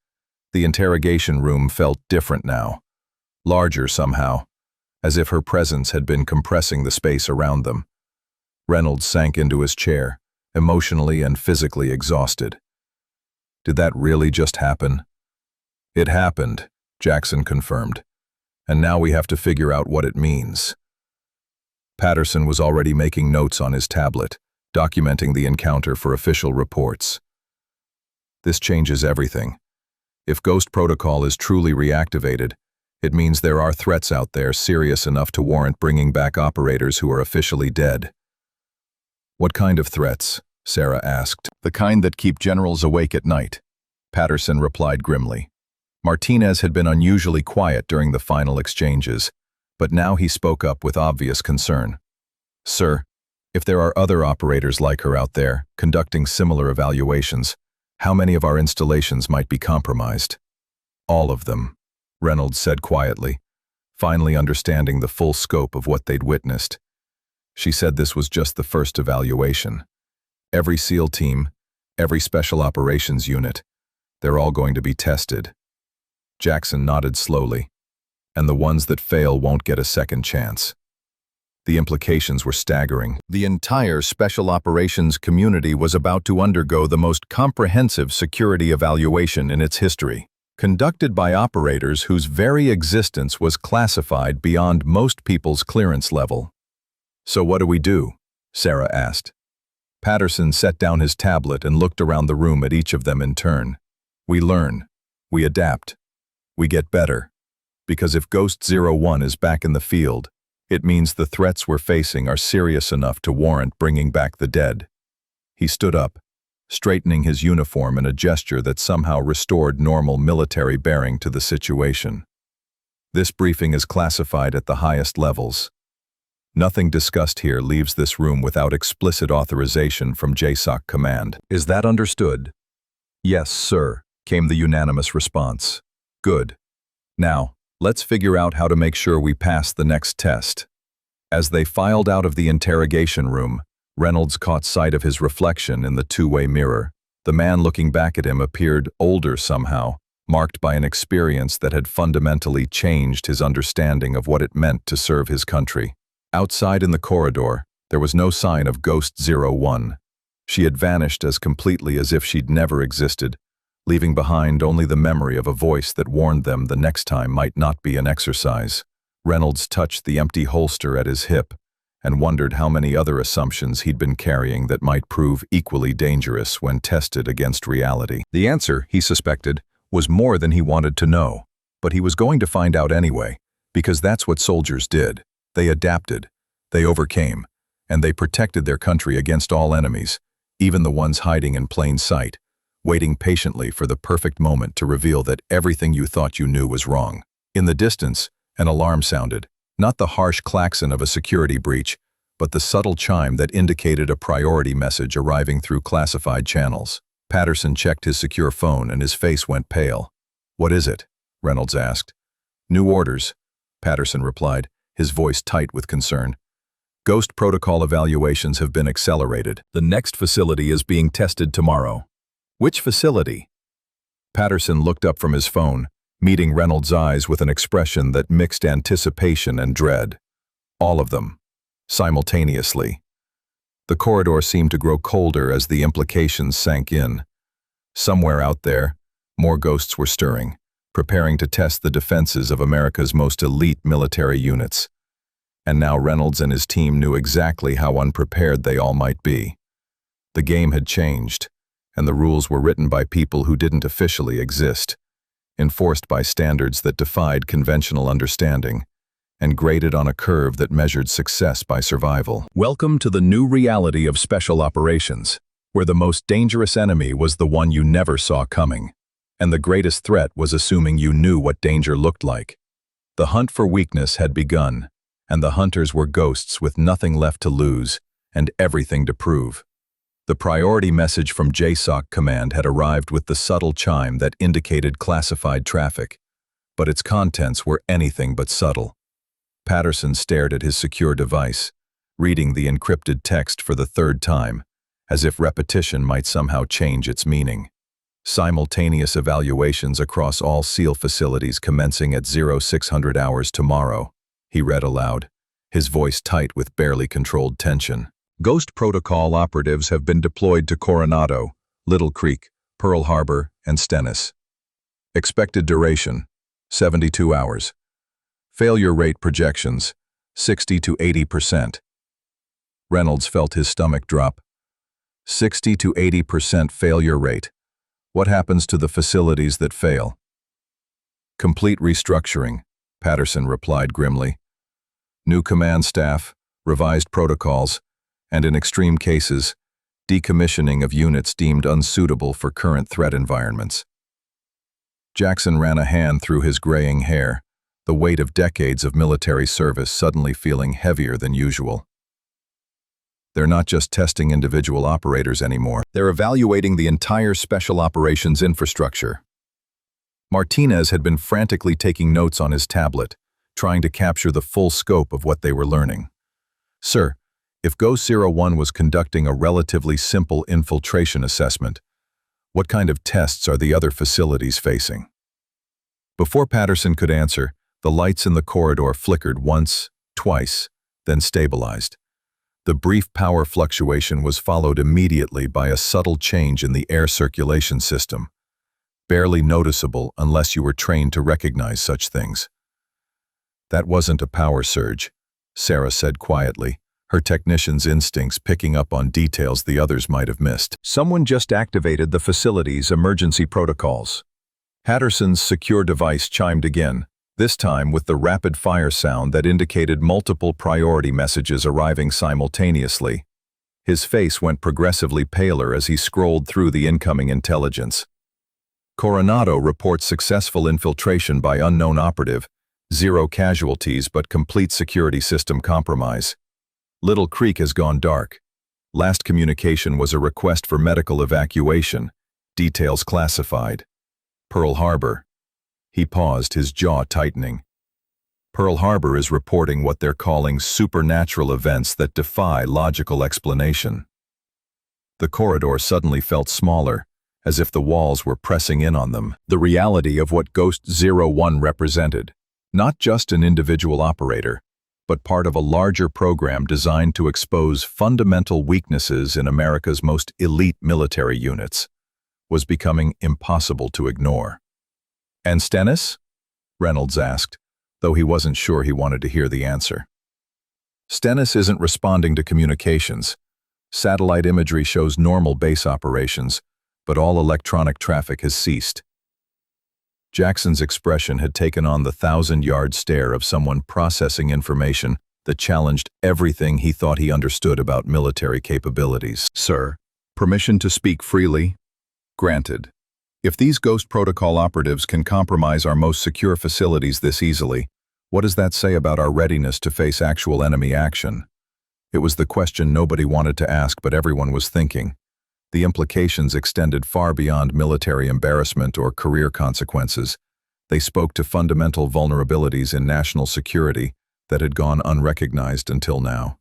The interrogation room felt different now, larger somehow, as if her presence had been compressing the space around them. Reynolds sank into his chair, emotionally and physically exhausted. Did that really just happen? It happened, Jackson confirmed, and now we have to figure out what it means. Patterson was already making notes on his tablet, documenting the encounter for official reports. This changes everything. If Ghost Protocol is truly reactivated, it means there are threats out there serious enough to warrant bringing back operators who are officially dead. What kind of threats? Sarah asked. The kind that keep generals awake at night, Patterson replied grimly. Martinez had been unusually quiet during the final exchanges, but now he spoke up with obvious concern. Sir, if there are other operators like her out there, conducting similar evaluations, how many of our installations might be compromised? All of them, Reynolds said quietly, finally understanding the full scope of what they'd witnessed. She said this was just the first evaluation. Every SEAL team, every special operations unit, they're all going to be tested. Jackson nodded slowly. And the ones that fail won't get a second chance. The implications were staggering. The entire special operations community was about to undergo the most comprehensive security evaluation in its history, conducted by operators whose very existence was classified beyond most people's clearance level. "So what do we do?" Sarah asked. Patterson set down his tablet and looked around the room at each of them in turn. "We learn. We adapt. We get better. Because if Ghost 01 is back in the field, it means the threats we're facing are serious enough to warrant bringing back the dead." He stood up, straightening his uniform in a gesture that somehow restored normal military bearing to the situation. "This briefing is classified at the highest levels. Nothing discussed here leaves this room without explicit authorization from JSOC Command. Is that understood?" "Yes, sir," came the unanimous response. "Good. Now, let's figure out how to make sure we pass the next test." As they filed out of the interrogation room, Reynolds caught sight of his reflection in the two-way mirror. The man looking back at him appeared older somehow, marked by an experience that had fundamentally changed his understanding of what it meant to serve his country. Outside in the corridor, there was no sign of Ghost 01. She had vanished as completely as if she'd never existed, leaving behind only the memory of a voice that warned them the next time might not be an exercise. Reynolds touched the empty holster at his hip and wondered how many other assumptions he'd been carrying that might prove equally dangerous when tested against reality. The answer, he suspected, was more than he wanted to know, but he was going to find out anyway, because that's what soldiers did. They adapted, they overcame, and they protected their country against all enemies, even the ones hiding in plain sight, waiting patiently for the perfect moment to reveal that everything you thought you knew was wrong. In the distance, an alarm sounded, not the harsh klaxon of a security breach, but the subtle chime that indicated a priority message arriving through classified channels. Patterson checked his secure phone and his face went pale. "What is it?" Reynolds asked. "New orders," Patterson replied, his voice tight with concern. "Ghost protocol evaluations have been accelerated. The next facility is being tested tomorrow." "Which facility?" Patterson looked up from his phone, meeting Reynolds' eyes with an expression that mixed anticipation and dread. All of them, simultaneously. The corridor seemed to grow colder as the implications sank in. Somewhere out there, more ghosts were stirring, preparing to test the defenses of America's most elite military units. And now Reynolds and his team knew exactly how unprepared they all might be. The game had changed, and the rules were written by people who didn't officially exist, enforced by standards that defied conventional understanding, and graded on a curve that measured success by survival. Welcome to the new reality of special operations, where the most dangerous enemy was the one you never saw coming, and the greatest threat was assuming you knew what danger looked like. The hunt for weakness had begun, and the hunters were ghosts with nothing left to lose and everything to prove. The priority message from JSOC Command had arrived with the subtle chime that indicated classified traffic, but its contents were anything but subtle. Patterson stared at his secure device, reading the encrypted text for the third time, as if repetition might somehow change its meaning. Simultaneous evaluations across all SEAL facilities commencing at 0600 hours tomorrow, he read aloud, his voice tight with barely controlled tension. Ghost protocol operatives have been deployed to Coronado, Little Creek, Pearl Harbor, and Stennis. Expected duration, 72 hours. Failure rate projections, 60 to 80%. Reynolds felt his stomach drop. 60 to 80% failure rate. What happens to the facilities that fail? Complete restructuring, Patterson replied grimly. New command staff, revised protocols, and in extreme cases, decommissioning of units deemed unsuitable for current threat environments. Jackson ran a hand through his graying hair, the weight of decades of military service suddenly feeling heavier than usual. They're not just testing individual operators anymore. They're evaluating the entire special operations infrastructure. Martinez had been frantically taking notes on his tablet, trying to capture the full scope of what they were learning. "Sir, If Ghost 01 was conducting a relatively simple infiltration assessment, what kind of tests are the other facilities facing? Before Patterson could answer, the lights in the corridor flickered once, twice, then stabilized. The brief power fluctuation was followed immediately by a subtle change in the air circulation system, barely noticeable unless you were trained to recognize such things. That wasn't a power surge, Sarah said quietly, her technician's instincts picking up on details the others might have missed. Someone just activated the facility's emergency protocols. Patterson's secure device chimed again, this time with the rapid-fire sound that indicated multiple priority messages arriving simultaneously. His face went progressively paler as he scrolled through the incoming intelligence. Coronado reports successful infiltration by unknown operative, 0 casualties but complete security system compromise. Little Creek has gone dark. Last communication was a request for medical evacuation, details classified. Pearl Harbor. He paused, his jaw tightening. Pearl Harbor is reporting what they're calling supernatural events that defy logical explanation. The corridor suddenly felt smaller, as if the walls were pressing in on them. The reality of what Ghost 01 represented. Not just an individual operator, but part of a larger program designed to expose fundamental weaknesses in America's most elite military units, was becoming impossible to ignore. "And Stennis?" Reynolds asked, though he wasn't sure he wanted to hear the answer. "Stennis isn't responding to communications. Satellite imagery shows normal base operations, but all electronic traffic has ceased." Jackson's expression had taken on the 1,000-yard stare of someone processing information that challenged everything he thought he understood about military capabilities. "Sir, permission to speak freely?" "Granted. If these Ghost Protocol operatives can compromise our most secure facilities this easily, what does that say about our readiness to face actual enemy action?" It was the question nobody wanted to ask, but everyone was thinking. The implications extended far beyond military embarrassment or career consequences. They spoke to fundamental vulnerabilities in national security that had gone unrecognized until now.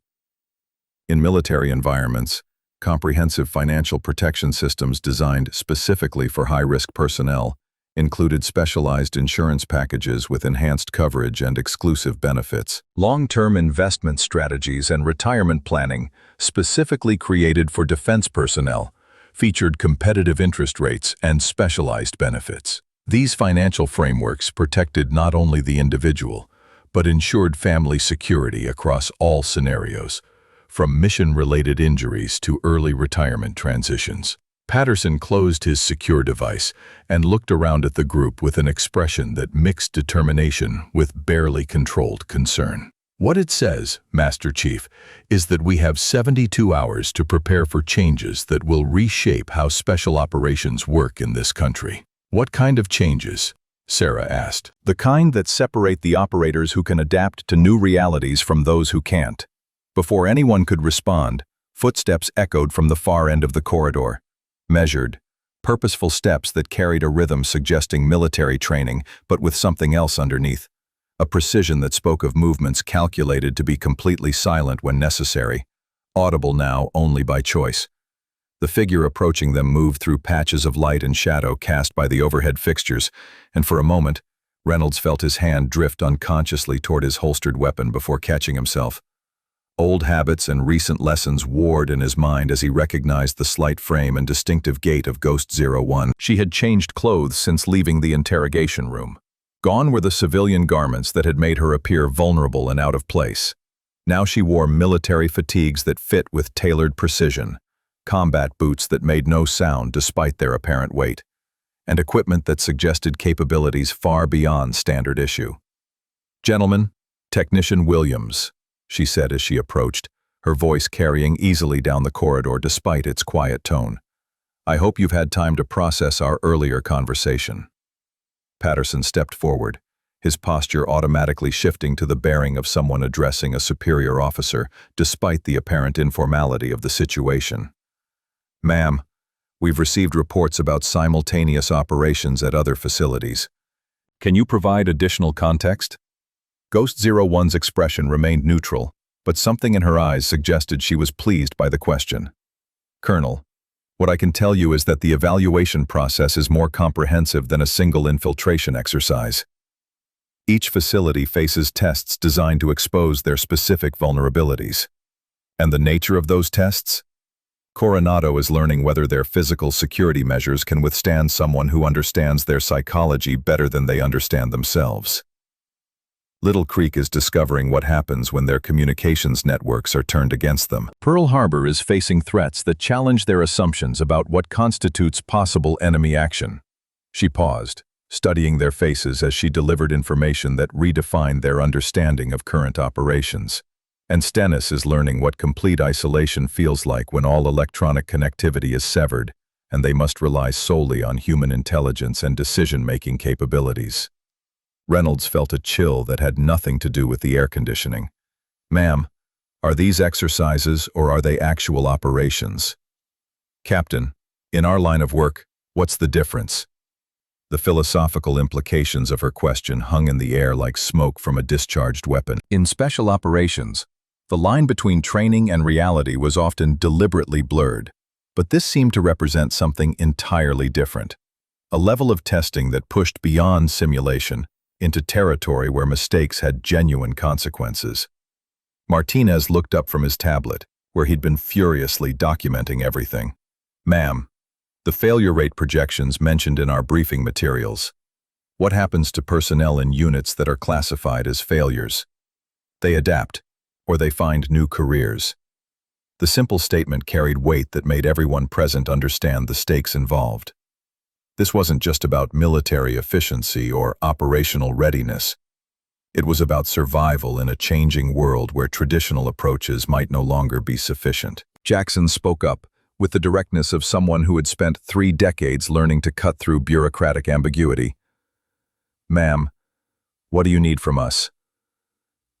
In military environments, comprehensive financial protection systems designed specifically for high-risk personnel included specialized insurance packages with enhanced coverage and exclusive benefits. Long-term investment strategies and retirement planning, specifically created for defense personnel, featured competitive interest rates and specialized benefits. These financial frameworks protected not only the individual, but ensured family security across all scenarios, from mission-related injuries to early retirement transitions. Patterson closed his secure device and looked around at the group with an expression that mixed determination with barely controlled concern. "What it says, Master Chief, is that we have 72 hours to prepare for changes that will reshape how special operations work in this country." "What kind of changes?" Sarah asked. "The kind that separate the operators who can adapt to new realities from those who can't." Before anyone could respond, footsteps echoed from the far end of the corridor. Measured, purposeful steps that carried a rhythm suggesting military training, but with something else underneath. A precision that spoke of movements calculated to be completely silent when necessary, audible now only by choice. The figure approaching them moved through patches of light and shadow cast by the overhead fixtures, and for a moment, Reynolds felt his hand drift unconsciously toward his holstered weapon before catching himself. Old habits and recent lessons warred in his mind as he recognized the slight frame and distinctive gait of Ghost 01. She had changed clothes since leaving the interrogation room. Gone were the civilian garments that had made her appear vulnerable and out of place. Now she wore military fatigues that fit with tailored precision, combat boots that made no sound despite their apparent weight, and equipment that suggested capabilities far beyond standard issue. "Gentlemen, Technician Williams," she said as she approached, her voice carrying easily down the corridor despite its quiet tone. "I hope you've had time to process our earlier conversation." Patterson stepped forward, his posture automatically shifting to the bearing of someone addressing a superior officer, despite the apparent informality of the situation. "Ma'am, we've received reports about simultaneous operations at other facilities. Can you provide additional context?" Ghost 01's expression remained neutral, but something in her eyes suggested she was pleased by the question. "Colonel, what I can tell you is that the evaluation process is more comprehensive than a single infiltration exercise. Each facility faces tests designed to expose their specific vulnerabilities. And the nature of those tests? Coronado is learning whether their physical security measures can withstand someone who understands their psychology better than they understand themselves. Little Creek is discovering what happens when their communications networks are turned against them. Pearl Harbor is facing threats that challenge their assumptions about what constitutes possible enemy action." She paused, studying their faces as she delivered information that redefined their understanding of current operations. And Stennis is learning what complete isolation feels like when all electronic connectivity is severed, and they must rely solely on human intelligence and decision-making capabilities. Reynolds felt a chill that had nothing to do with the air conditioning. "Ma'am, are these exercises or are they actual operations?" "Captain, in our line of work, what's the difference?" The philosophical implications of her question hung in the air like smoke from a discharged weapon. In special operations, the line between training and reality was often deliberately blurred, but this seemed to represent something entirely different. A level of testing that pushed beyond simulation into territory where mistakes had genuine consequences. Martinez looked up from his tablet, where he'd been furiously documenting everything. "Ma'am, the failure rate projections mentioned in our briefing materials. What happens to personnel in units that are classified as failures? They adapt, or they find new careers." The simple statement carried weight that made everyone present understand the stakes involved. This wasn't just about military efficiency or operational readiness. It was about survival in a changing world where traditional approaches might no longer be sufficient. Jackson spoke up, with the directness of someone who had spent 3 decades learning to cut through bureaucratic ambiguity. "Ma'am, what do you need from us?"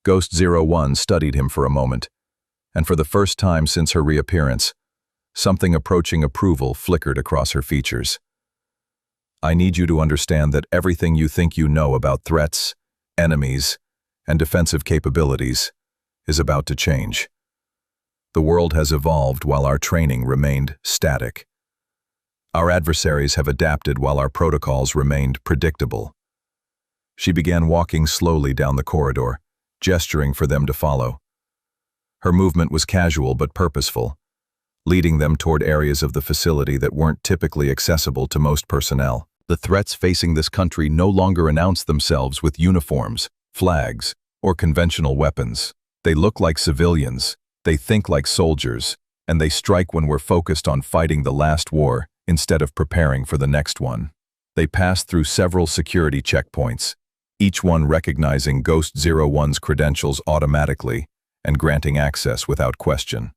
Ghost 01 studied him for a moment, and for the first time since her reappearance, something approaching approval flickered across her features. "I need you to understand that everything you think you know about threats, enemies, and defensive capabilities is about to change. The world has evolved while our training remained static. Our adversaries have adapted while our protocols remained predictable." She began walking slowly down the corridor, gesturing for them to follow. Her movement was casual but purposeful, leading them toward areas of the facility that weren't typically accessible to most personnel. The threats facing this country no longer announce themselves with uniforms, flags, or conventional weapons. They look like civilians, they think like soldiers, and they strike when we're focused on fighting the last war instead of preparing for the next one. They pass through several security checkpoints, each one recognizing Ghost 01's credentials automatically and granting access without question.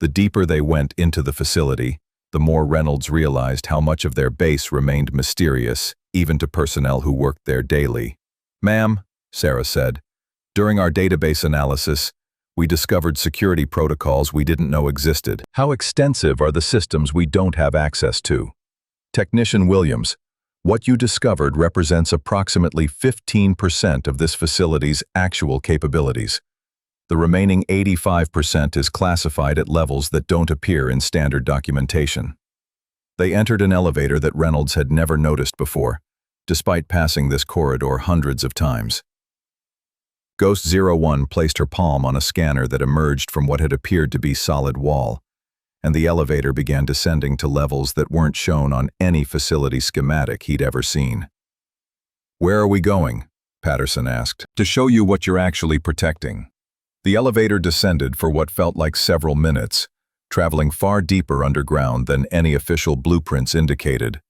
The deeper they went into the facility, the more Reynolds realized how much of their base remained mysterious, even to personnel who worked there daily. "Ma'am," Sarah said, "during our database analysis, we discovered security protocols we didn't know existed. How extensive are the systems we don't have access to?" Technician Williams, what you discovered represents approximately 15% of this facility's actual capabilities. The remaining 85% is classified at levels that don't appear in standard documentation. They entered an elevator that Reynolds had never noticed before, despite passing this corridor hundreds of times. Ghost 01 placed her palm on a scanner that emerged from what had appeared to be solid wall, and the elevator began descending to levels that weren't shown on any facility schematic he'd ever seen. "Where are we going?" Patterson asked. "To show you what you're actually protecting." The elevator descended for what felt like several minutes, traveling far deeper underground than any official blueprints indicated.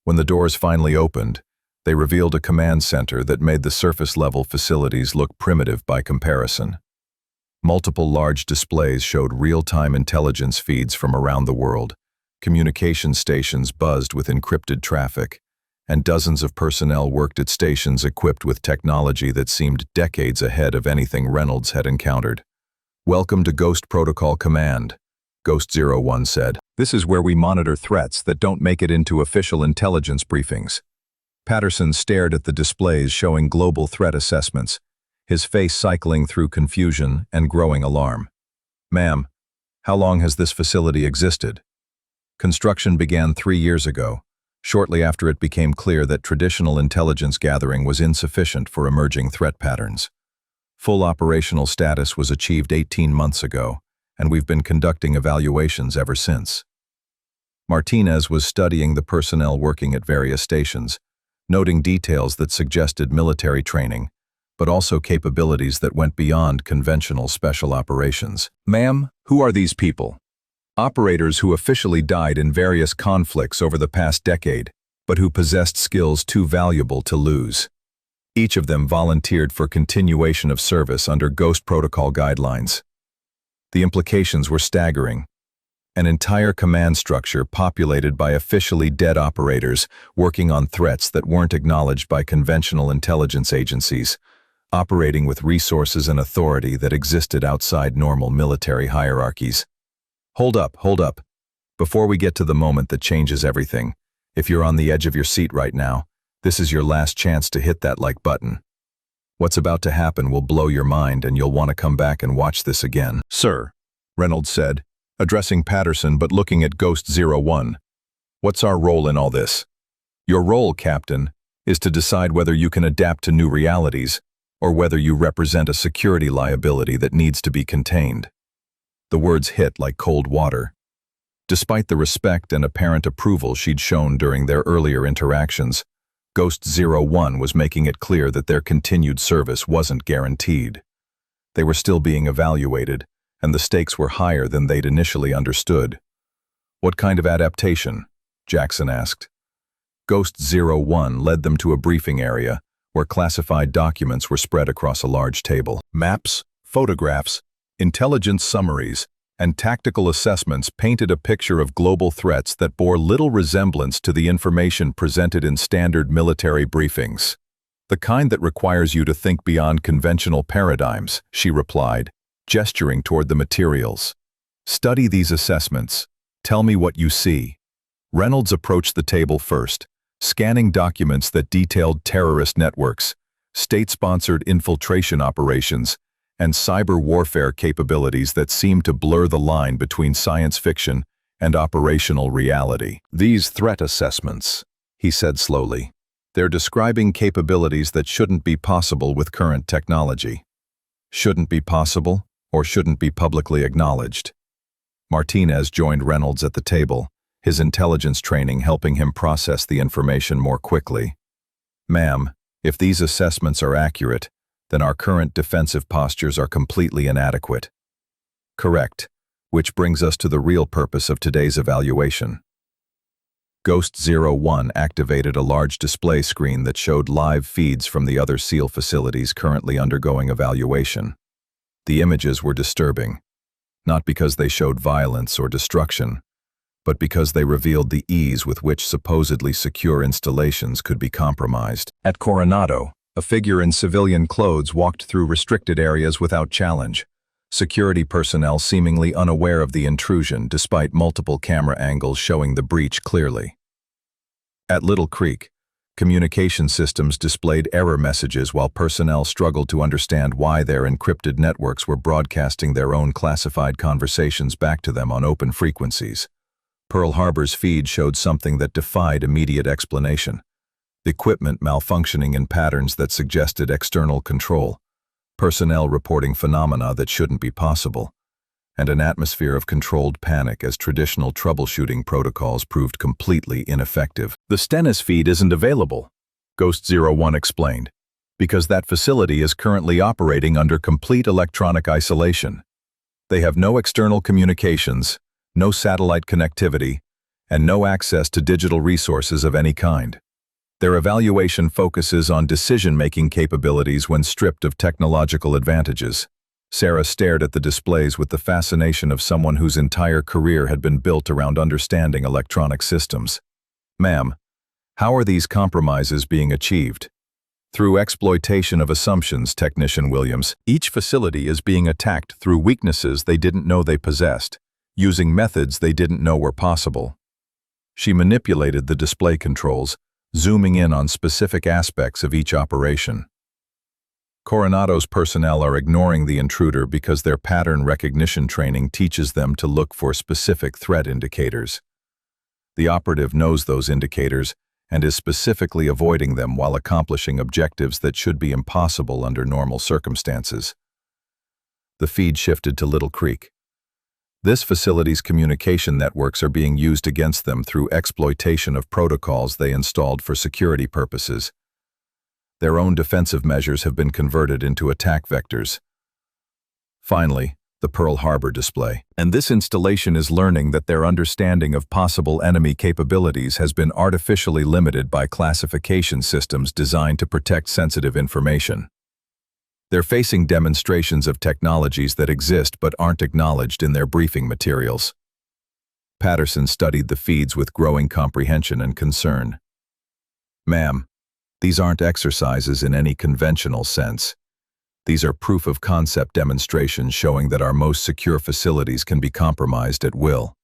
When the doors finally opened, they revealed a command center that made the surface-level facilities look primitive by comparison. Multiple large displays showed real-time intelligence feeds from around the world, communication stations buzzed with encrypted traffic, and dozens of personnel worked at stations equipped with technology that seemed decades ahead of anything Reynolds had encountered. "Welcome to Ghost Protocol Command," Ghost 01 said. "This is where we monitor threats that don't make it into official intelligence briefings." Patterson stared at the displays showing global threat assessments, his face cycling through confusion and growing alarm. "Ma'am, how long has this facility existed?" Construction began 3 years ago, shortly after it became clear that traditional intelligence gathering was insufficient for emerging threat patterns. Full operational status was achieved 18 months ago, and we've been conducting evaluations ever since. Martinez was studying the personnel working at various stations, noting details that suggested military training, but also capabilities that went beyond conventional special operations. "Ma'am, who are these people?" "Operators who officially died in various conflicts over the past decade, but who possessed skills too valuable to lose. Each of them volunteered for continuation of service under Ghost Protocol guidelines." The implications were staggering. An entire command structure populated by officially dead operators working on threats that weren't acknowledged by conventional intelligence agencies, operating with resources and authority that existed outside normal military hierarchies. Hold up. Before we get to the moment that changes everything, if you're on the edge of your seat right now, this is your last chance to hit that like button. What's about to happen will blow your mind and you'll want to come back and watch this again. "Sir," Reynolds said, addressing Patterson but looking at Ghost 01. "What's our role in all this?" "Your role, Captain, is to decide whether you can adapt to new realities or whether you represent a security liability that needs to be contained." The words hit like cold water. Despite the respect and apparent approval she'd shown during their earlier interactions, Ghost 01 was making it clear that their continued service wasn't guaranteed. They were still being evaluated, and the stakes were higher than they'd initially understood. "What kind of adaptation?" Jackson asked. Ghost 01 led them to a briefing area where classified documents were spread across a large table. Maps, photographs, intelligence summaries, and tactical assessments painted a picture of global threats that bore little resemblance to the information presented in standard military briefings. "The kind that requires you to think beyond conventional paradigms," she replied, gesturing toward the materials. "Study these assessments. Tell me what you see." Reynolds approached the table first, scanning documents that detailed terrorist networks, state-sponsored infiltration operations, and cyber warfare capabilities that seemed to blur the line between science fiction and operational reality. "These threat assessments," he said slowly, "they're describing capabilities that shouldn't be possible with current technology." Shouldn't be possible, or shouldn't be publicly acknowledged. Martinez joined Reynolds at the table, his intelligence training helping him process the information more quickly. "Ma'am, if these assessments are accurate, then our current defensive postures are completely inadequate." "Correct, which brings us to the real purpose of today's evaluation." Ghost 01 activated a large display screen that showed live feeds from the other SEAL facilities currently undergoing evaluation. The images were disturbing, not because they showed violence or destruction, but because they revealed the ease with which supposedly secure installations could be compromised. At Coronado, a figure in civilian clothes walked through restricted areas without challenge, security personnel seemingly unaware of the intrusion despite multiple camera angles showing the breach clearly. At Little Creek, communication systems displayed error messages while personnel struggled to understand why their encrypted networks were broadcasting their own classified conversations back to them on open frequencies. Pearl Harbor's feed showed something that defied immediate explanation: equipment malfunctioning in patterns that suggested external control, personnel reporting phenomena that shouldn't be possible, and an atmosphere of controlled panic as traditional troubleshooting protocols proved completely ineffective. "The Stennis feed isn't available," Ghost 01 explained, "because that facility is currently operating under complete electronic isolation. They have no external communications, no satellite connectivity, and no access to digital resources of any kind. Their evaluation focuses on decision-making capabilities when stripped of technological advantages." Sarah stared at the displays with the fascination of someone whose entire career had been built around understanding electronic systems. "Ma'am, how are these compromises being achieved?" "Through exploitation of assumptions, Technician Williams. Each facility is being attacked through weaknesses they didn't know they possessed, using methods they didn't know were possible." She manipulated the display controls, zooming in on specific aspects of each operation. Coronado's personnel are ignoring the intruder because their pattern recognition training teaches them to look for specific threat indicators. The operative knows those indicators and is specifically avoiding them while accomplishing objectives that should be impossible under normal circumstances. The feed shifted to Little Creek. This facility's communication networks are being used against them through exploitation of protocols they installed for security purposes. Their own defensive measures have been converted into attack vectors. Finally, the Pearl Harbor display. And this installation is learning that their understanding of possible enemy capabilities has been artificially limited by classification systems designed to protect sensitive information. They're facing demonstrations of technologies that exist but aren't acknowledged in their briefing materials. Patterson studied the feeds with growing comprehension and concern. "Ma'am, these aren't exercises in any conventional sense. These are proof-of-concept demonstrations showing that our most secure facilities can be compromised at will."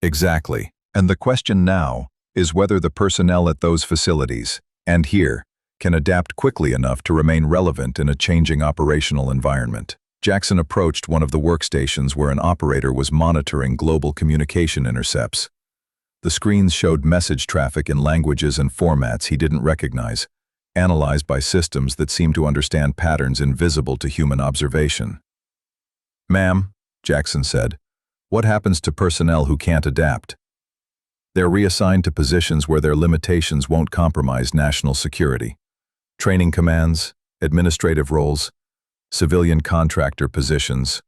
Exactly. And the question now is whether the personnel at those facilities, and here, can adapt quickly enough to remain relevant in a changing operational environment. Jackson approached one of the workstations where an operator was monitoring global communication intercepts. The screens showed message traffic in languages and formats he didn't recognize, analyzed by systems that seemed to understand patterns invisible to human observation. "Ma'am," Jackson said, "what happens to personnel who can't adapt?" "They're reassigned to positions where their limitations won't compromise national security. Training commands, administrative roles, civilian contractor positions,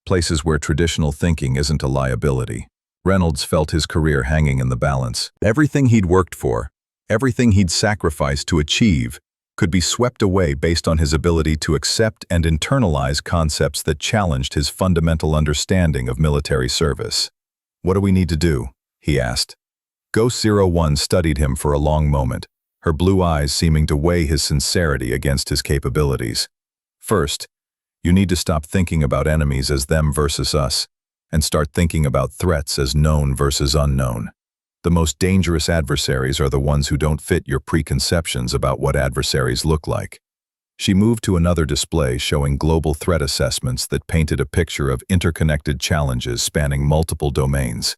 places where traditional thinking isn't a liability." Reynolds felt his career hanging in the balance. Everything he'd worked for, everything he'd sacrificed to achieve, could be swept away based on his ability to accept and internalize concepts that challenged his fundamental understanding of military service. "What do we need to do?" he asked. Ghost 01 studied him for a long moment, her blue eyes seeming to weigh his sincerity against his capabilities. "First, you need to stop thinking about enemies as them versus us, and start thinking about threats as known versus unknown. The most dangerous adversaries are the ones who don't fit your preconceptions about what adversaries look like." She moved to another display showing global threat assessments that painted a picture of interconnected challenges spanning multiple domains: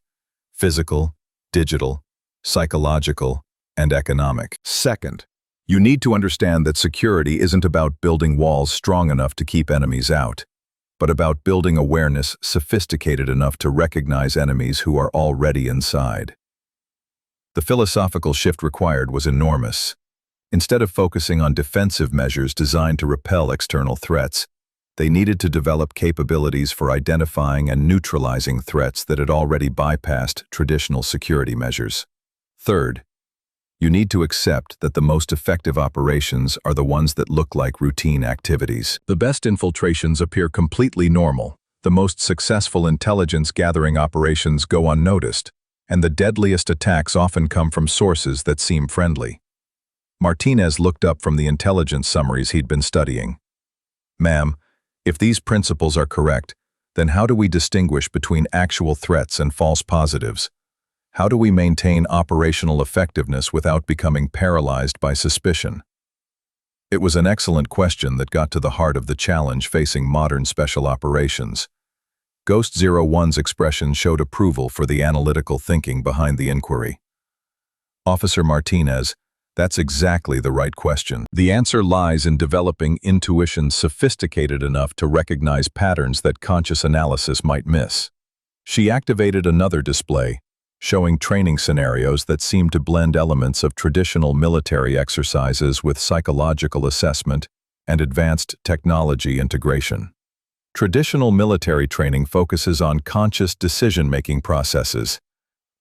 physical, digital, psychological, and economic. Second, you need to understand that security isn't about building walls strong enough to keep enemies out, but about building awareness sophisticated enough to recognize enemies who are already inside. The philosophical shift required was enormous. Instead of focusing on defensive measures designed to repel external threats, they needed to develop capabilities for identifying and neutralizing threats that had already bypassed traditional security measures. Third, you need to accept that the most effective operations are the ones that look like routine activities. The best infiltrations appear completely normal. The most successful intelligence-gathering operations go unnoticed, and the deadliest attacks often come from sources that seem friendly. Martinez looked up from the intelligence summaries he'd been studying. "Ma'am, if these principles are correct, then how do we distinguish between actual threats and false positives? How do we maintain operational effectiveness without becoming paralyzed by suspicion?" It was an excellent question that got to the heart of the challenge facing modern special operations. Ghost 01's expression showed approval for the analytical thinking behind the inquiry. "Officer Martinez, that's exactly the right question. The answer lies in developing intuition sophisticated enough to recognize patterns that conscious analysis might miss." She activated another display, showing training scenarios that seemed to blend elements of traditional military exercises with psychological assessment and advanced technology integration. Traditional military training focuses on conscious decision-making processes.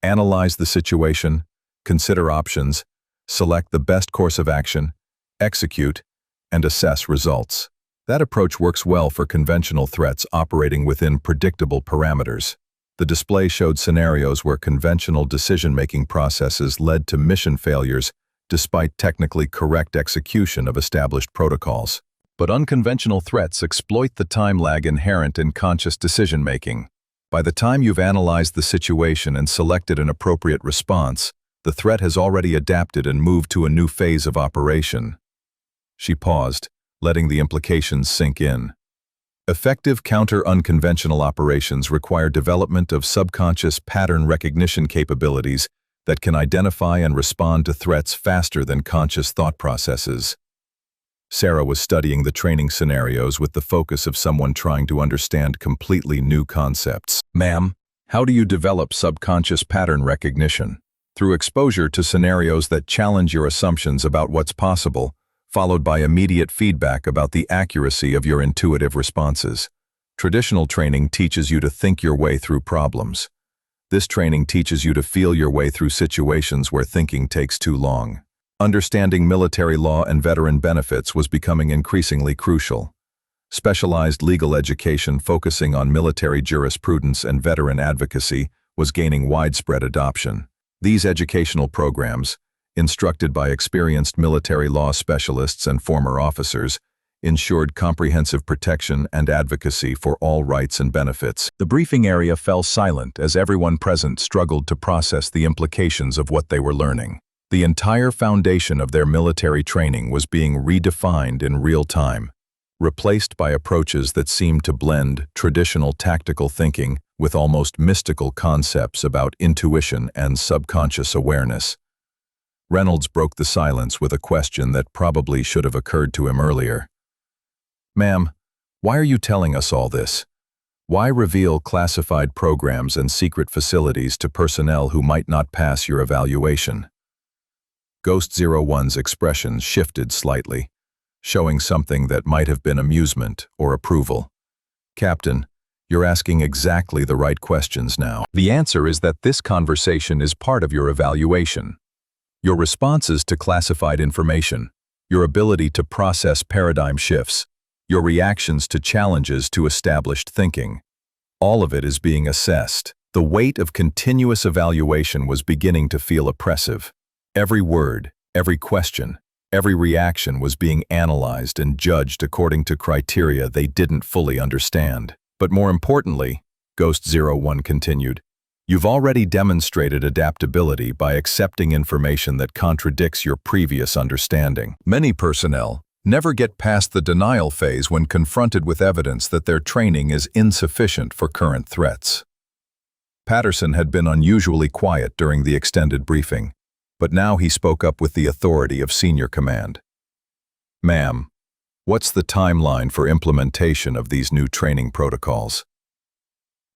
Analyze the situation, consider options, select the best course of action, execute, and assess results. That approach works well for conventional threats operating within predictable parameters. The display showed scenarios where conventional decision-making processes led to mission failures despite technically correct execution of established protocols. But unconventional threats exploit the time lag inherent in conscious decision-making. By the time you've analyzed the situation and selected an appropriate response, the threat has already adapted and moved to a new phase of operation. She paused, letting the implications sink in. Effective counter-unconventional operations require development of subconscious pattern recognition capabilities that can identify and respond to threats faster than conscious thought processes. Sarah was studying the training scenarios with the focus of someone trying to understand completely new concepts. Ma'am, how do you develop subconscious pattern recognition? Through exposure to scenarios that challenge your assumptions about what's possible, followed by immediate feedback about the accuracy of your intuitive responses. Traditional training teaches you to think your way through problems. This training teaches you to feel your way through situations where thinking takes too long. Understanding military law and veteran benefits was becoming increasingly crucial. Specialized legal education focusing on military jurisprudence and veteran advocacy was gaining widespread adoption. These educational programs, instructed by experienced military law specialists and former officers, ensured comprehensive protection and advocacy for all rights and benefits. The briefing area fell silent as everyone present struggled to process the implications of what they were learning. The entire foundation of their military training was being redefined in real time, replaced by approaches that seemed to blend traditional tactical thinking with almost mystical concepts about intuition and subconscious awareness. Reynolds broke the silence with a question that probably should have occurred to him earlier. Ma'am, why are you telling us all this? Why reveal classified programs and secret facilities to personnel who might not pass your evaluation? Ghost 01's expression shifted slightly, showing something that might have been amusement or approval. Captain, you're asking exactly the right questions now. The answer is that this conversation is part of your evaluation. Your responses to classified information, your ability to process paradigm shifts, your reactions to challenges to established thinking. All of it is being assessed. The weight of continuous evaluation was beginning to feel oppressive. Every word, every question, every reaction was being analyzed and judged according to criteria they didn't fully understand. But more importantly, Ghost 01 continued, you've already demonstrated adaptability by accepting information that contradicts your previous understanding. Many personnel never get past the denial phase when confronted with evidence that their training is insufficient for current threats. Patterson had been unusually quiet during the extended briefing, but now he spoke up with the authority of senior command. Ma'am, what's the timeline for implementation of these new training protocols?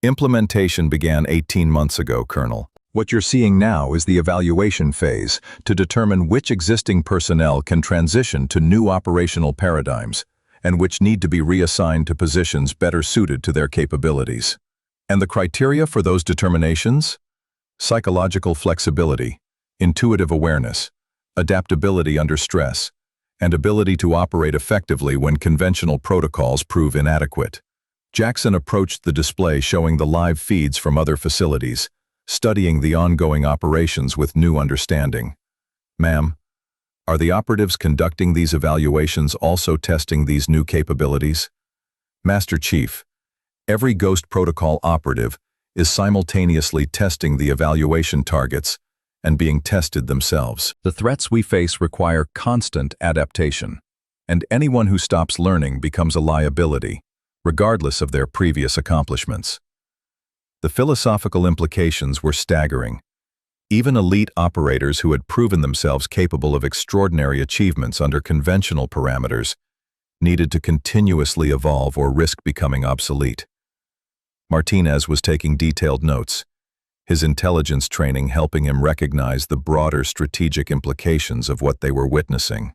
Implementation began 18 months ago, Colonel. What you're seeing now is the evaluation phase to determine which existing personnel can transition to new operational paradigms and which need to be reassigned to positions better suited to their capabilities. And the criteria for those determinations? Psychological flexibility, intuitive awareness, adaptability under stress, and ability to operate effectively when conventional protocols prove inadequate. Jackson approached the display showing the live feeds from other facilities, studying the ongoing operations with new understanding. Ma'am, are the operatives conducting these evaluations also testing these new capabilities? Master Chief, every Ghost Protocol operative is simultaneously testing the evaluation targets and being tested themselves. The threats we face require constant adaptation, and anyone who stops learning becomes a liability, regardless of their previous accomplishments. The philosophical implications were staggering. Even elite operators who had proven themselves capable of extraordinary achievements under conventional parameters needed to continuously evolve or risk becoming obsolete. Martinez was taking detailed notes, his intelligence training helping him recognize the broader strategic implications of what they were witnessing.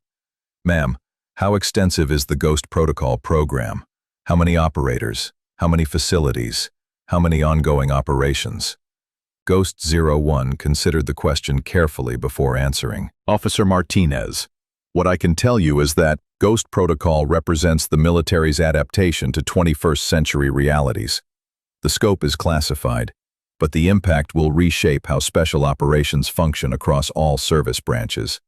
Ma'am, how extensive is the Ghost Protocol program? How many operators? How many facilities? How many ongoing operations? Ghost 01 considered the question carefully before answering. Officer Martinez, what I can tell you is that Ghost Protocol represents the military's adaptation to 21st century realities. The scope is classified, but the impact will reshape how special operations function across all service branches.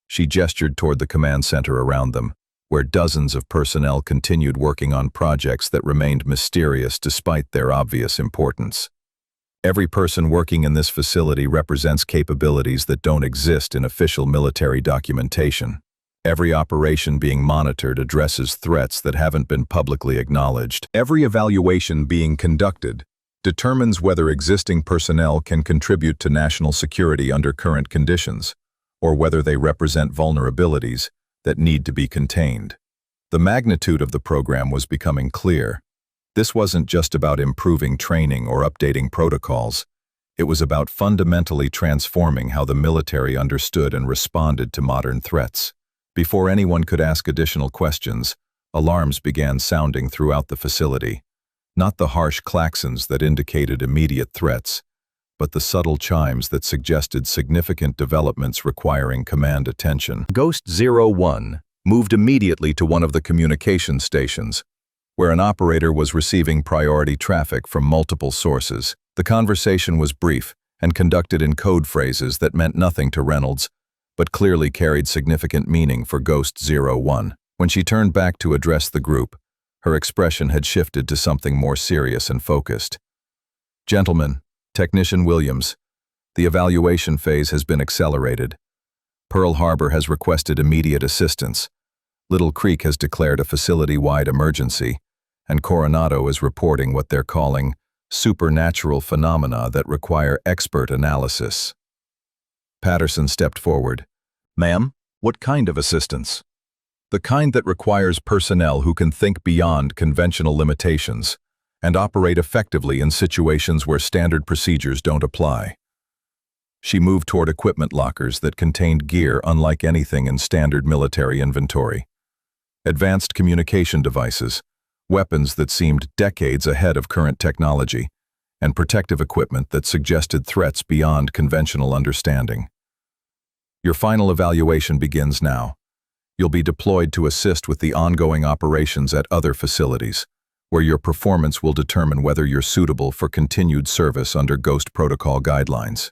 She gestured toward the command center around them, where dozens of personnel continued working on projects that remained mysterious despite their obvious importance. Every person working in this facility represents capabilities that don't exist in official military documentation. Every operation being monitored addresses threats that haven't been publicly acknowledged. Every evaluation being conducted determines whether existing personnel can contribute to national security under current conditions, or whether they represent vulnerabilities that need to be contained. The magnitude of the program was becoming clear. This wasn't just about improving training or updating protocols. It was about fundamentally transforming how the military understood and responded to modern threats. Before anyone could ask additional questions, alarms began sounding throughout the facility. Not the harsh klaxons that indicated immediate threats, but the subtle chimes that suggested significant developments requiring command attention. Ghost 01 moved immediately to one of the communication stations, where an operator was receiving priority traffic from multiple sources. The conversation was brief and conducted in code phrases that meant nothing to Reynolds, but clearly carried significant meaning for Ghost 01. When she turned back to address the group, her expression had shifted to something more serious and focused. "Gentlemen, Technician Williams, the evaluation phase has been accelerated. Pearl Harbor has requested immediate assistance. Little Creek has declared a facility-wide emergency, and Coronado is reporting what they're calling supernatural phenomena that require expert analysis." Patterson stepped forward. "Ma'am, what kind of assistance?" "The kind that requires personnel who can think beyond conventional limitations and operate effectively in situations where standard procedures don't apply." She moved toward equipment lockers that contained gear unlike anything in standard military inventory. Advanced communication devices, weapons that seemed decades ahead of current technology, and protective equipment that suggested threats beyond conventional understanding. "Your final evaluation begins now. You'll be deployed to assist with the ongoing operations at other facilities, where your performance will determine whether you're suitable for continued service under Ghost Protocol guidelines."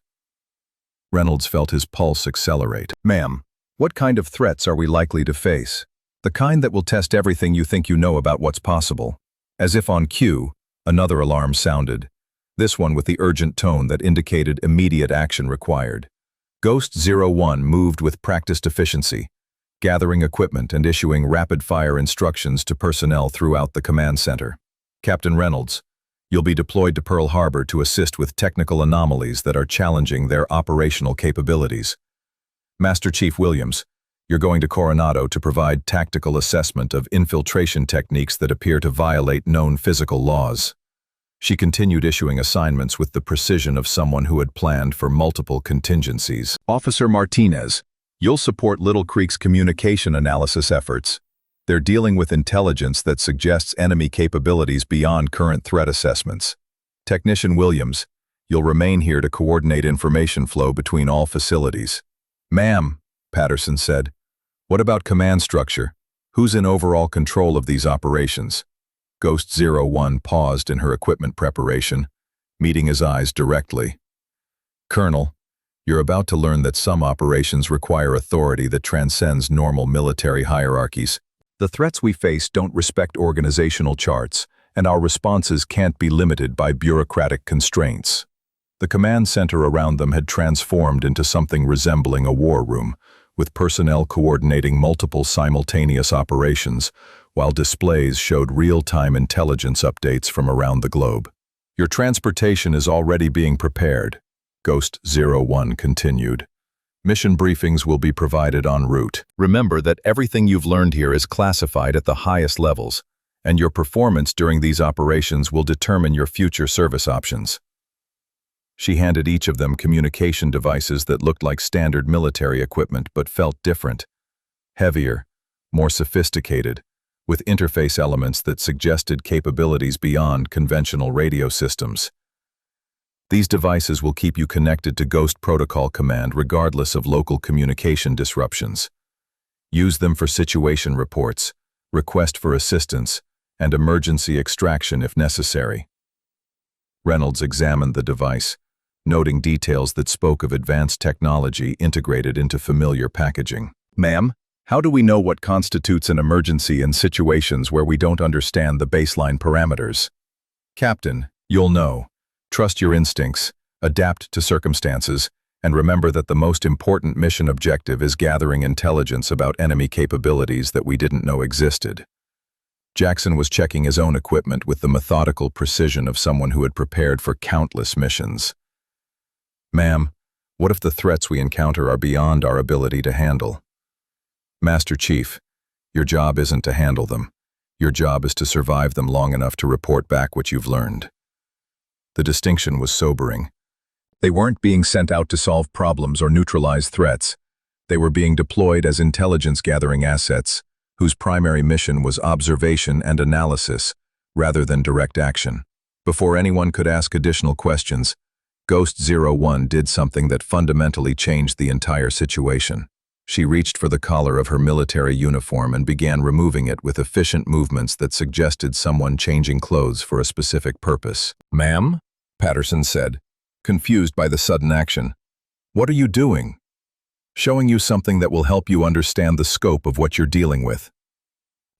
Reynolds felt his pulse accelerate. "Ma'am, what kind of threats are we likely to face? The kind that will test everything you think you know about what's possible." As if on cue, another alarm sounded, this one with the urgent tone that indicated immediate action required. Ghost 01 moved with practiced efficiency, gathering equipment and issuing rapid-fire instructions to personnel throughout the command center. "Captain Reynolds, you'll be deployed to Pearl Harbor to assist with technical anomalies that are challenging their operational capabilities. Master Chief Williams, you're going to Coronado to provide tactical assessment of infiltration techniques that appear to violate known physical laws." She continued issuing assignments with the precision of someone who had planned for multiple contingencies. "Officer Martinez, you'll support Little Creek's communication analysis efforts. They're dealing with intelligence that suggests enemy capabilities beyond current threat assessments. Technician Williams, you'll remain here to coordinate information flow between all facilities." "Ma'am," Patterson said, "what about command structure? Who's in overall control of these operations?" Ghost 01 paused in her equipment preparation, meeting his eyes directly. "Colonel, you're about to learn that some operations require authority that transcends normal military hierarchies. The threats we face don't respect organizational charts, and our responses can't be limited by bureaucratic constraints." The command center around them had transformed into something resembling a war room, with personnel coordinating multiple simultaneous operations, while displays showed real-time intelligence updates from around the globe. "Your transportation is already being prepared," Ghost 01 continued. "Mission briefings will be provided en route. Remember that everything you've learned here is classified at the highest levels, and your performance during these operations will determine your future service options." She handed each of them communication devices that looked like standard military equipment but felt different. Heavier, more sophisticated, with interface elements that suggested capabilities beyond conventional radio systems. "These devices will keep you connected to Ghost Protocol Command regardless of local communication disruptions. Use them for situation reports, request for assistance, and emergency extraction if necessary." Reynolds examined the device, noting details that spoke of advanced technology integrated into familiar packaging. "Ma'am, how do we know what constitutes an emergency in situations where we don't understand the baseline parameters?" "Captain, you'll know. Trust your instincts, adapt to circumstances, And remember that the most important mission objective is gathering intelligence about enemy capabilities that we didn't know existed. Jackson was checking his own equipment with the methodical precision of someone who had prepared for countless missions. "Ma'am, what if the threats we encounter are beyond our ability to handle?" "Master Chief, your job isn't to handle them. Your job is to survive them long enough to report back what you've learned." The distinction was sobering. They weren't being sent out to solve problems or neutralize threats. They were being deployed as intelligence-gathering assets, whose primary mission was observation and analysis, rather than direct action. Before anyone could ask additional questions, Ghost 01 did something that fundamentally changed the entire situation. She reached for the collar of her military uniform and began removing it with efficient movements that suggested someone changing clothes for a specific purpose. "Ma'am?" Patterson said, confused by the sudden action. "What are you doing?" "Showing you something that will help you understand the scope of what you're dealing with."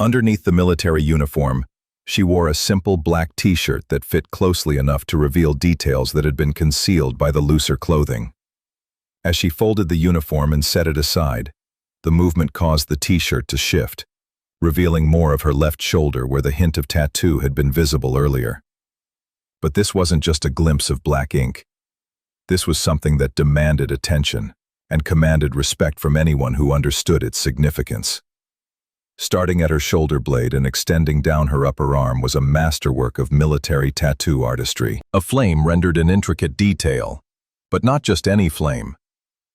Underneath the military uniform, she wore a simple black t-shirt that fit closely enough to reveal details that had been concealed by the looser clothing. As she folded the uniform and set it aside, the movement caused the t-shirt to shift, revealing more of her left shoulder where the hint of tattoo had been visible earlier. But this wasn't just a glimpse of black ink. This was something that demanded attention and commanded respect from anyone who understood its significance. Starting at her shoulder blade and extending down her upper arm was a masterwork of military tattoo artistry. A flame rendered in intricate detail, but not just any flame.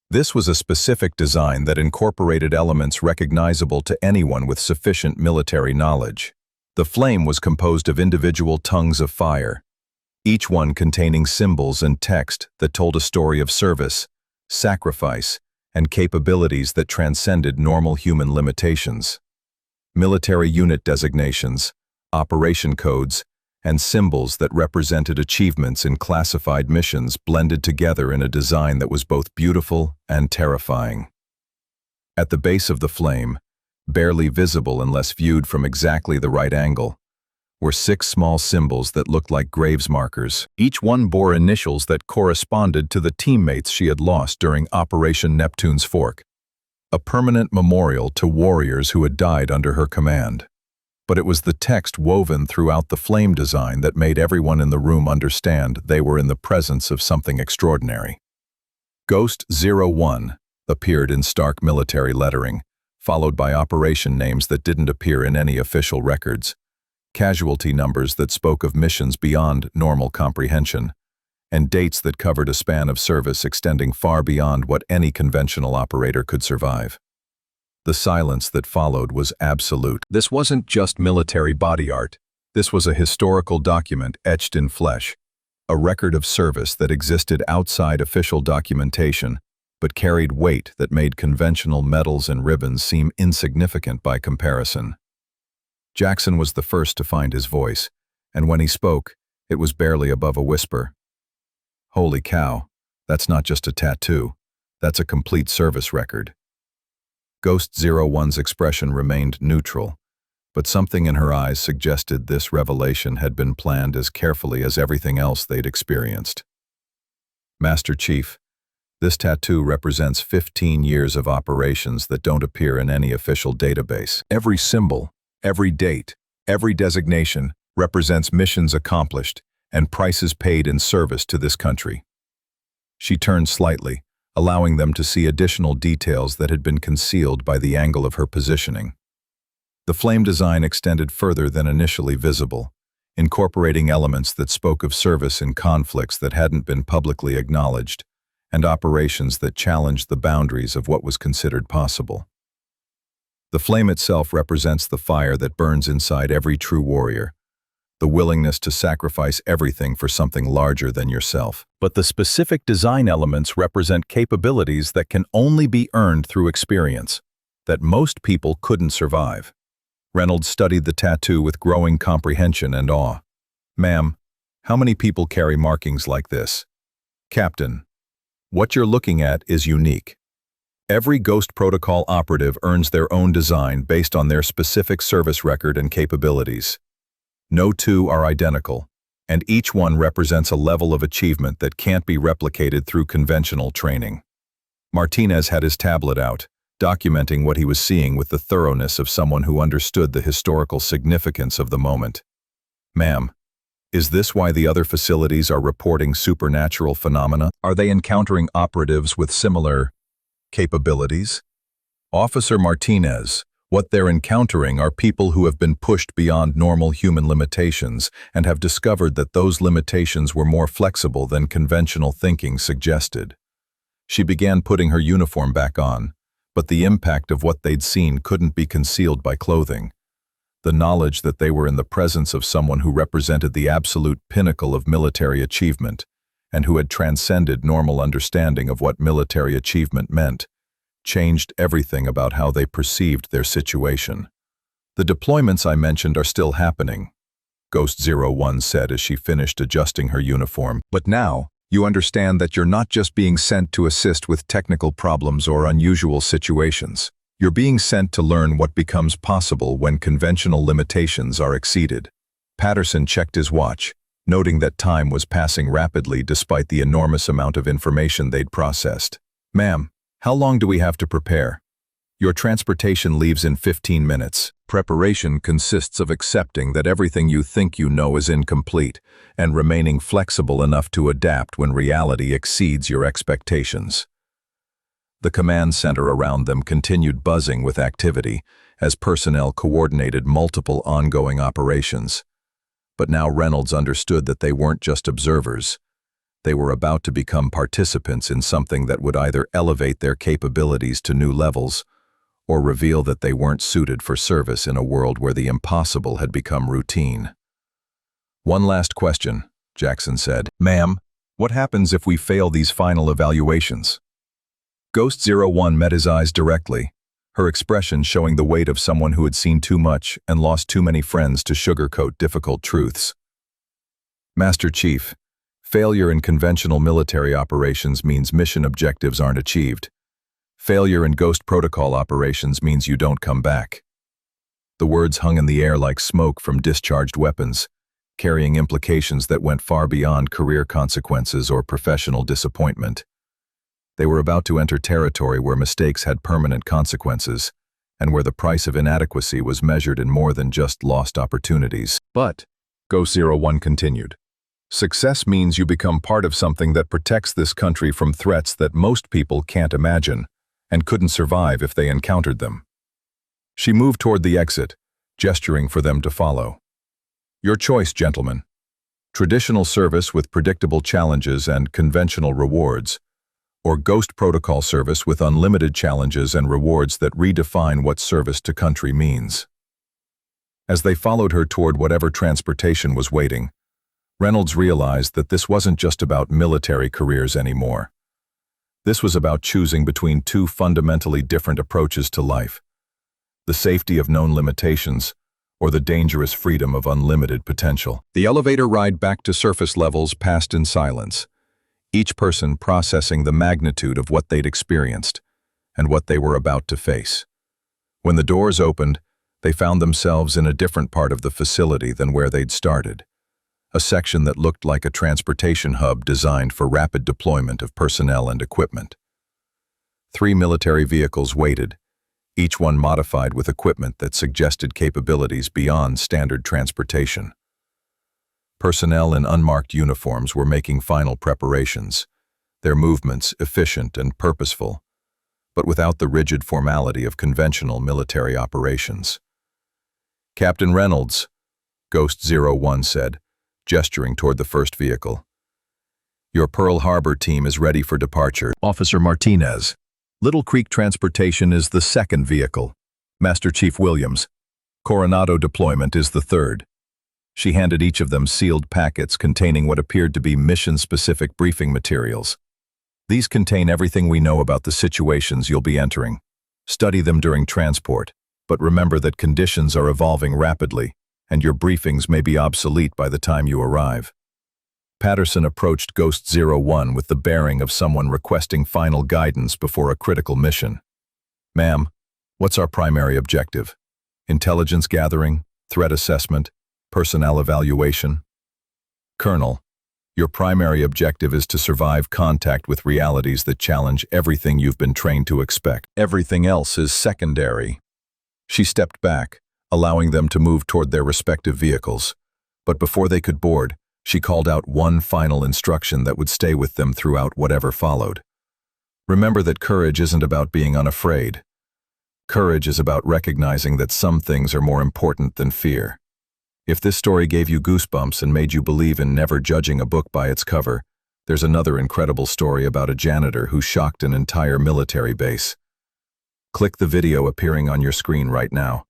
This was a specific design that incorporated elements recognizable to anyone with sufficient military knowledge. The flame was composed of individual tongues of fire, each one containing symbols and text that told a story of service, sacrifice, and capabilities that transcended normal human limitations. Military unit designations, operation codes, and symbols that represented achievements in classified missions blended together in a design that was both beautiful and terrifying. At the base of the flame, barely visible unless viewed from exactly the right angle, were 6 small symbols that looked like graves markers. Each one bore initials that corresponded to the teammates she had lost during Operation Neptune's Fork, a permanent memorial to warriors who had died under her command. But it was the text woven throughout the flame design that made everyone in the room understand they were in the presence of something extraordinary. Ghost 01 appeared in stark military lettering, followed by operation names that didn't appear in any official records, casualty numbers that spoke of missions beyond normal comprehension, and dates that covered a span of service extending far beyond what any conventional operator could survive. The silence that followed was absolute. This wasn't just military body art. This was a historical document etched in flesh, a record of service that existed outside official documentation, but carried weight that made conventional medals and ribbons seem insignificant by comparison. Jackson was the first to find his voice, and when he spoke, it was barely above a whisper. "Holy cow, that's not just a tattoo, that's a complete service record." Ghost 01's expression remained neutral, but something in her eyes suggested this revelation had been planned as carefully as everything else they'd experienced. "Master Chief, this tattoo represents 15 years of operations that don't appear in any official database. Every symbol, every date, every designation represents missions accomplished and prices paid in service to this country." She turned slightly, allowing them to see additional details that had been concealed by the angle of her positioning. The flame design extended further than initially visible, incorporating elements that spoke of service in conflicts that hadn't been publicly acknowledged, and operations that challenged the boundaries of what was considered possible. The flame itself represents the fire that burns inside every true warrior, the willingness to sacrifice everything for something larger than yourself. But the specific design elements represent capabilities that can only be earned through experience, that most people couldn't survive. Reynolds studied the tattoo with growing comprehension and awe. "Ma'am, how many people carry markings like this?" "Captain, what you're looking at is unique. Every Ghost Protocol operative earns their own design based on their specific service record and capabilities. No two are identical, and each one represents a level of achievement that can't be replicated through conventional training. Martinez had his tablet out, documenting what he was seeing with the thoroughness of someone who understood the historical significance of the moment. "Ma'am, is this why the other facilities are reporting supernatural phenomena? Are they encountering operatives with similar capabilities?" "Officer Martinez, what they're encountering are people who have been pushed beyond normal human limitations and have discovered that those limitations were more flexible than conventional thinking suggested." She began putting her uniform back on, but the impact of what they'd seen couldn't be concealed by clothing. The knowledge that they were in the presence of someone who represented the absolute pinnacle of military achievement and who had transcended normal understanding of what military achievement meant changed everything about how they perceived their situation. "The deployments I mentioned are still happening," Ghost 01 said as she finished adjusting her uniform. "But now, you understand that you're not just being sent to assist with technical problems or unusual situations. You're being sent to learn what becomes possible when conventional limitations are exceeded." Patterson checked his watch, noting that time was passing rapidly despite the enormous amount of information they'd processed. "Ma'am, how long do we have to prepare?" "Your transportation leaves in 15 minutes. Preparation consists of accepting that everything you think you know is incomplete and remaining flexible enough to adapt when reality exceeds your expectations." The command center around them continued buzzing with activity as personnel coordinated multiple ongoing operations. But now Reynolds understood that they weren't just observers. They were about to become participants in something that would either elevate their capabilities to new levels or reveal that they weren't suited for service in a world where the impossible had become routine. "One last question," Jackson said. "Ma'am, what happens if we fail these final evaluations?" Ghost 01 met his eyes directly, her expression showing the weight of someone who had seen too much and lost too many friends to sugarcoat difficult truths. "Master Chief, failure in conventional military operations means mission objectives aren't achieved. Failure in Ghost Protocol operations means you don't come back." The words hung in the air like smoke from discharged weapons, carrying implications that went far beyond career consequences or professional disappointment. They were about to enter territory where mistakes had permanent consequences, and where the price of inadequacy was measured in more than just lost opportunities. "But," Ghost 01 continued, "success means you become part of something that protects this country from threats that most people can't imagine and couldn't survive if they encountered them." She moved toward the exit, gesturing for them to follow. "Your choice, gentlemen. Traditional service with predictable challenges and conventional rewards, or Ghost Protocol service with unlimited challenges and rewards that redefine what service to country means." As they followed her toward whatever transportation was waiting, Reynolds realized that this wasn't just about military careers anymore. This was about choosing between two fundamentally different approaches to life: the safety of known limitations or the dangerous freedom of unlimited potential. The elevator ride back to surface levels passed in silence, each person processing the magnitude of what they'd experienced and what they were about to face. When the doors opened, they found themselves in a different part of the facility than where they'd started, a section that looked like a transportation hub designed for rapid deployment of personnel and equipment. 3 military vehicles waited, each one modified with equipment that suggested capabilities beyond standard transportation. Personnel in unmarked uniforms were making final preparations, their movements efficient and purposeful, but without the rigid formality of conventional military operations. "Captain Reynolds," Ghost 01 said, gesturing toward the first vehicle. "Your Pearl Harbor team is ready for departure." "Officer Martinez, Little Creek Transportation is the second vehicle. Master Chief Williams, Coronado Deployment is the third." She handed each of them sealed packets containing what appeared to be mission-specific briefing materials. "These contain everything we know about the situations you'll be entering. Study them during transport, but remember that conditions are evolving rapidly, and your briefings may be obsolete by the time you arrive." Patterson approached Ghost 01 with the bearing of someone requesting final guidance before a critical mission. "Ma'am, what's our primary objective? Intelligence gathering, threat assessment, personnel evaluation?" Colonel, your primary objective is to survive contact with realities that challenge everything you've been trained to expect. Everything else is secondary. She stepped back, allowing them to move toward their respective vehicles. But before they could board, she called out one final instruction that would stay with them throughout whatever followed. Remember that courage isn't about being unafraid. Courage is about recognizing that some things are more important than fear. If this story gave you goosebumps and made you believe in never judging a book by its cover, there's another incredible story about a janitor who shocked an entire military base. Click the video appearing on your screen right now.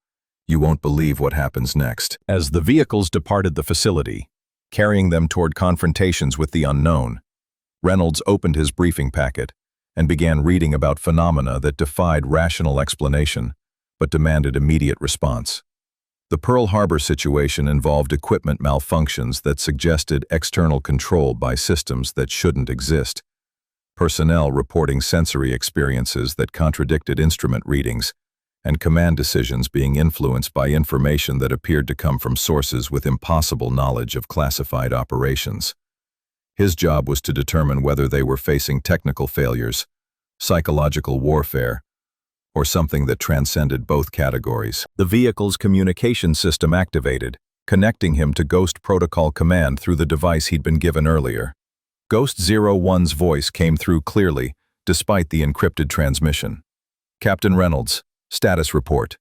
You won't believe what happens next. As the vehicles departed the facility, carrying them toward confrontations with the unknown, Reynolds opened his briefing packet and began reading about phenomena that defied rational explanation, but demanded immediate response. The Pearl Harbor situation involved equipment malfunctions that suggested external control by systems that shouldn't exist, personnel reporting sensory experiences that contradicted instrument readings, and command decisions being influenced by information that appeared to come from sources with impossible knowledge of classified operations. His job was to determine whether they were facing technical failures, psychological warfare, or something that transcended both categories. The vehicle's communication system activated, connecting him to Ghost Protocol Command through the device he'd been given earlier. Ghost 01's voice came through clearly, despite the encrypted transmission. Captain Reynolds, status report.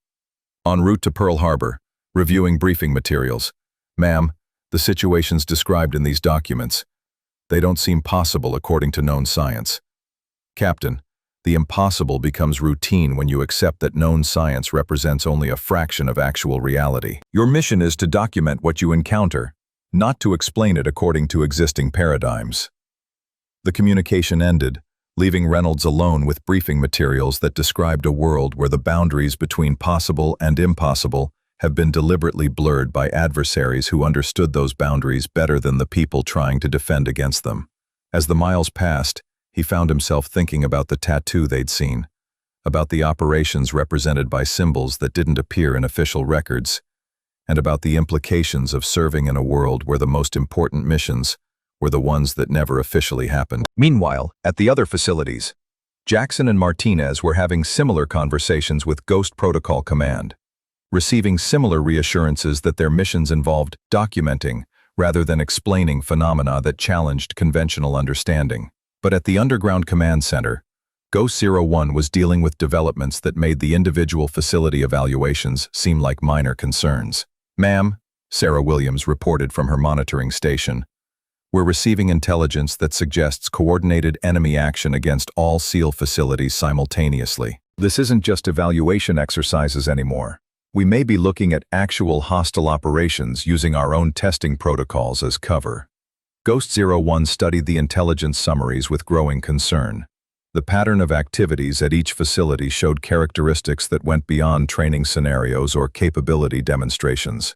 En route to Pearl Harbor, reviewing briefing materials. Ma'am, the situations described in these documents, they don't seem possible according to known science. Captain, the impossible becomes routine when you accept that known science represents only a fraction of actual reality. Your mission is to document what you encounter, not to explain it according to existing paradigms. The communication ended, leaving Reynolds alone with briefing materials that described a world where the boundaries between possible and impossible have been deliberately blurred by adversaries who understood those boundaries better than the people trying to defend against them. As the miles passed, he found himself thinking about the tattoo they'd seen, about the operations represented by symbols that didn't appear in official records, and about the implications of serving in a world where the most important missions were the ones that never officially happened. Meanwhile, at the other facilities, Jackson and Martinez were having similar conversations with Ghost Protocol Command, receiving similar reassurances that their missions involved documenting rather than explaining phenomena that challenged conventional understanding. But at the Underground Command Center, Ghost 01 was dealing with developments that made the individual facility evaluations seem like minor concerns. Ma'am, Sarah Williams reported from her monitoring station, we're receiving intelligence that suggests coordinated enemy action against all SEAL facilities simultaneously. This isn't just evaluation exercises anymore. We may be looking at actual hostile operations using our own testing protocols as cover. Ghost 01 studied the intelligence summaries with growing concern. The pattern of activities at each facility showed characteristics that went beyond training scenarios or capability demonstrations.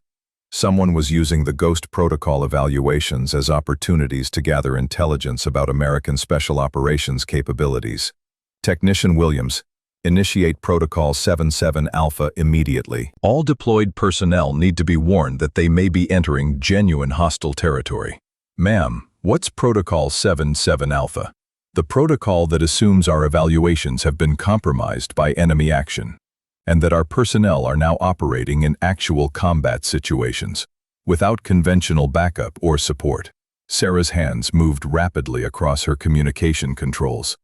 Someone was using the Ghost Protocol evaluations as opportunities to gather intelligence about American Special Operations capabilities. Technician Williams, initiate Protocol 77 Alpha immediately. All deployed personnel need to be warned that they may be entering genuine hostile territory. Ma'am, what's Protocol 77 Alpha? The protocol that assumes our evaluations have been compromised by enemy action, and that our personnel are now operating in actual combat situations, without conventional backup or support. Sarah's hands moved rapidly across her communication controls,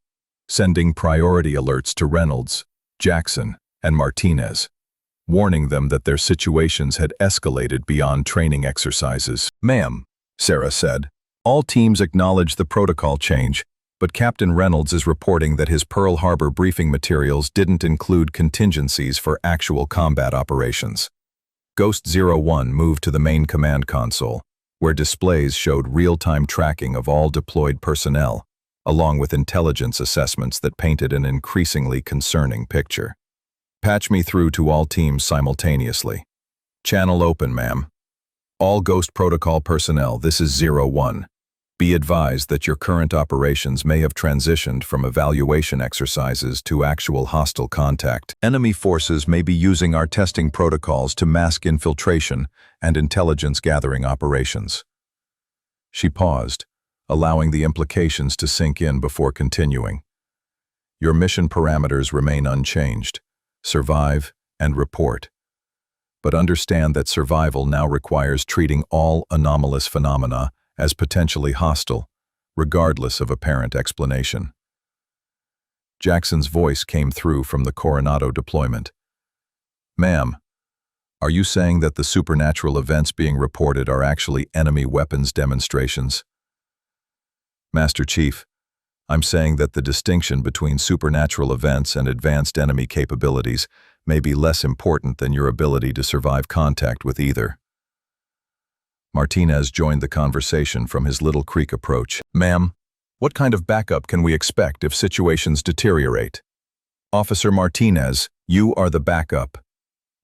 sending priority alerts to Reynolds, Jackson, and Martinez, warning them that their situations had escalated beyond training exercises. Ma'am, Sarah said, all teams acknowledge the protocol change, but Captain Reynolds is reporting that his Pearl Harbor briefing materials didn't include contingencies for actual combat operations. Ghost 01 moved to the main command console, where displays showed real-time tracking of all deployed personnel, along with intelligence assessments that painted an increasingly concerning picture. Patch me through to all teams simultaneously. Channel open, ma'am. All Ghost Protocol personnel, this is 01. Be advised that your current operations may have transitioned from evaluation exercises to actual hostile contact. Enemy forces may be using our testing protocols to mask infiltration and intelligence gathering operations. She paused, allowing the implications to sink in before continuing. Your mission parameters remain unchanged. Survive and report. But understand that survival now requires treating all anomalous phenomena as potentially hostile, regardless of apparent explanation. Jackson's voice came through from the Coronado deployment. Ma'am, are you saying that the supernatural events being reported are actually enemy weapons demonstrations? Master Chief, I'm saying that the distinction between supernatural events and advanced enemy capabilities may be less important than your ability to survive contact with either. Martinez joined the conversation from his Little Creek approach. Ma'am, what kind of backup can we expect if situations deteriorate? Officer Martinez, you are the backup.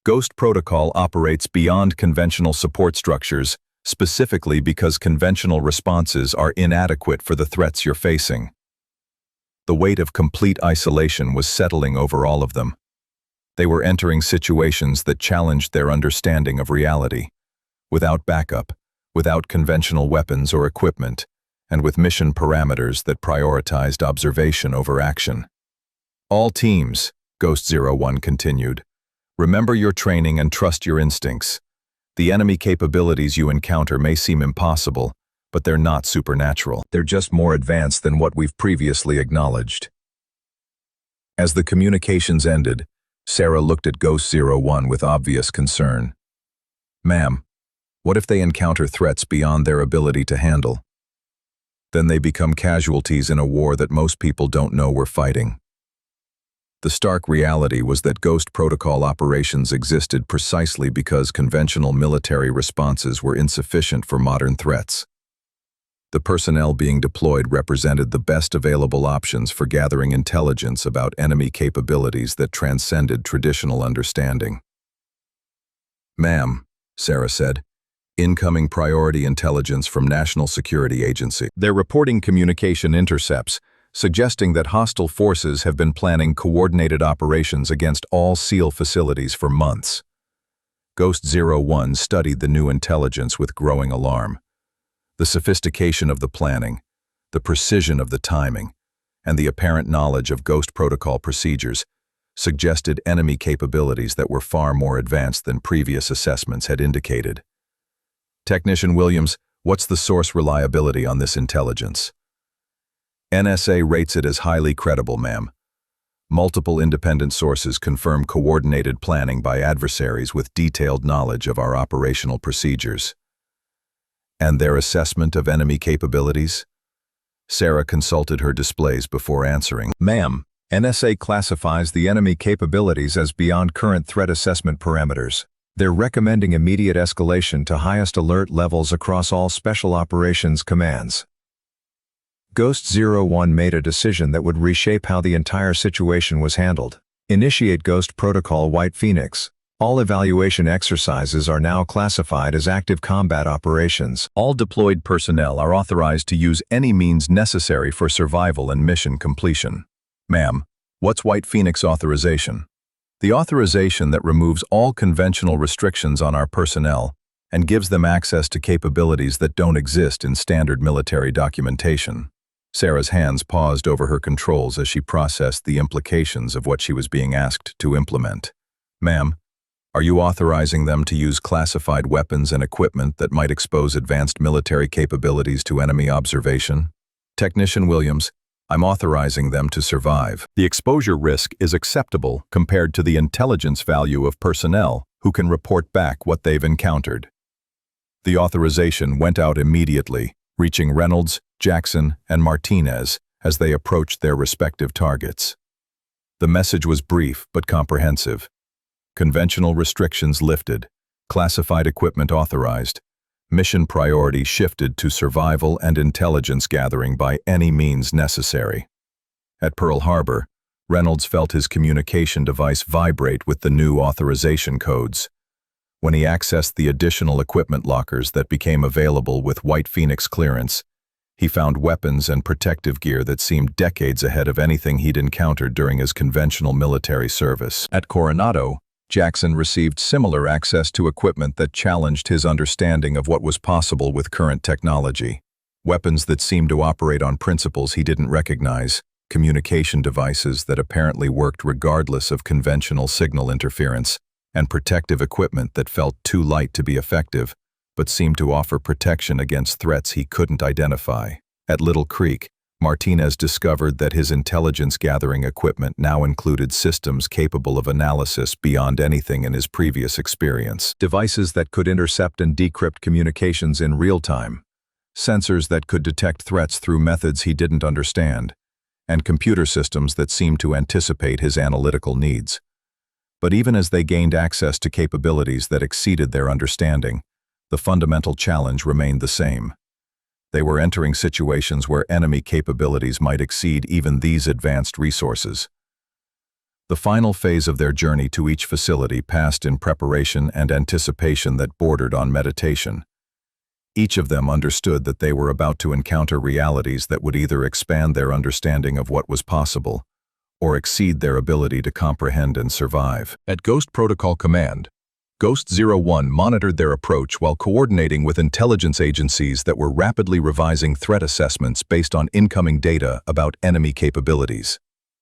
Ghost Protocol operates beyond conventional support structures, specifically because conventional responses are inadequate for the threats you're facing. The weight of complete isolation was settling over all of them. They were entering situations that challenged their understanding of reality. Without backup, without conventional weapons or equipment, and with mission parameters that prioritized observation over action. All teams, Ghost 01 continued, remember your training and trust your instincts. The enemy capabilities you encounter may seem impossible, but they're not supernatural. They're just more advanced than what we've previously acknowledged. As the communications ended, Sarah looked at Ghost 01 with obvious concern. Ma'am, what if they encounter threats beyond their ability to handle? Then they become casualties in a war that most people don't know we're fighting. The stark reality was that Ghost Protocol operations existed precisely because conventional military responses were insufficient for modern threats. The personnel being deployed represented the best available options for gathering intelligence about enemy capabilities that transcended traditional understanding. Ma'am, Sarah said, incoming priority intelligence from National Security Agency. They're reporting communication intercepts, suggesting that hostile forces have been planning coordinated operations against all SEAL facilities for months. Ghost 01 studied the new intelligence with growing alarm. The sophistication of the planning, the precision of the timing, and the apparent knowledge of Ghost Protocol procedures suggested enemy capabilities that were far more advanced than previous assessments had indicated. Technician Williams, what's the source reliability on this intelligence? NSA rates it as highly credible, ma'am. Multiple independent sources confirm coordinated planning by adversaries with detailed knowledge of our operational procedures. And their assessment of enemy capabilities? Sarah consulted her displays before answering. Ma'am, NSA classifies the enemy capabilities as beyond current threat assessment parameters. They're recommending immediate escalation to highest alert levels across all Special Operations commands. Ghost 01 made a decision that would reshape how the entire situation was handled. Initiate Ghost Protocol White Phoenix. All evaluation exercises are now classified as active combat operations. All deployed personnel are authorized to use any means necessary for survival and mission completion. Ma'am, what's White Phoenix authorization? The authorization that removes all conventional restrictions on our personnel and gives them access to capabilities that don't exist in standard military documentation. Sarah's hands paused over her controls as she processed the implications of what she was being asked to implement. Ma'am, are you authorizing them to use classified weapons and equipment that might expose advanced military capabilities to enemy observation? Technician Williams, I'm authorizing them to survive. The exposure risk is acceptable compared to the intelligence value of personnel who can report back what they've encountered. The authorization went out immediately, reaching Reynolds, Jackson, and Martinez as they approached their respective targets. The message was brief but comprehensive. Conventional restrictions lifted, classified equipment authorized, mission priority shifted to survival and intelligence gathering by any means necessary. At Pearl Harbor, Reynolds felt his communication device vibrate with the new authorization codes. When he accessed the additional equipment lockers that became available with White Phoenix clearance, he found weapons and protective gear that seemed decades ahead of anything he'd encountered during his conventional military service. At Coronado, Jackson received similar access to equipment that challenged his understanding of what was possible with current technology. Weapons that seemed to operate on principles he didn't recognize, communication devices that apparently worked regardless of conventional signal interference, and protective equipment that felt too light to be effective, but seemed to offer protection against threats he couldn't identify. At Little Creek, Martinez discovered that his intelligence-gathering equipment now included systems capable of analysis beyond anything in his previous experience. Devices that could intercept and decrypt communications in real time, sensors that could detect threats through methods he didn't understand, and computer systems that seemed to anticipate his analytical needs. But even as they gained access to capabilities that exceeded their understanding, the fundamental challenge remained the same. They were entering situations where enemy capabilities might exceed even these advanced resources. The final phase of their journey to each facility passed in preparation and anticipation that bordered on meditation. Each of them understood that they were about to encounter realities that would either expand their understanding of what was possible or exceed their ability to comprehend and survive. At Ghost Protocol Command, Ghost 01 monitored their approach while coordinating with intelligence agencies that were rapidly revising threat assessments based on incoming data about enemy capabilities.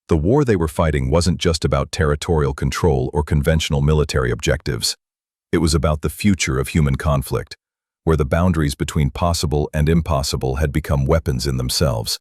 The war they were fighting wasn't just about territorial control or conventional military objectives. It was about the future of human conflict, where the boundaries between possible and impossible had become weapons in themselves,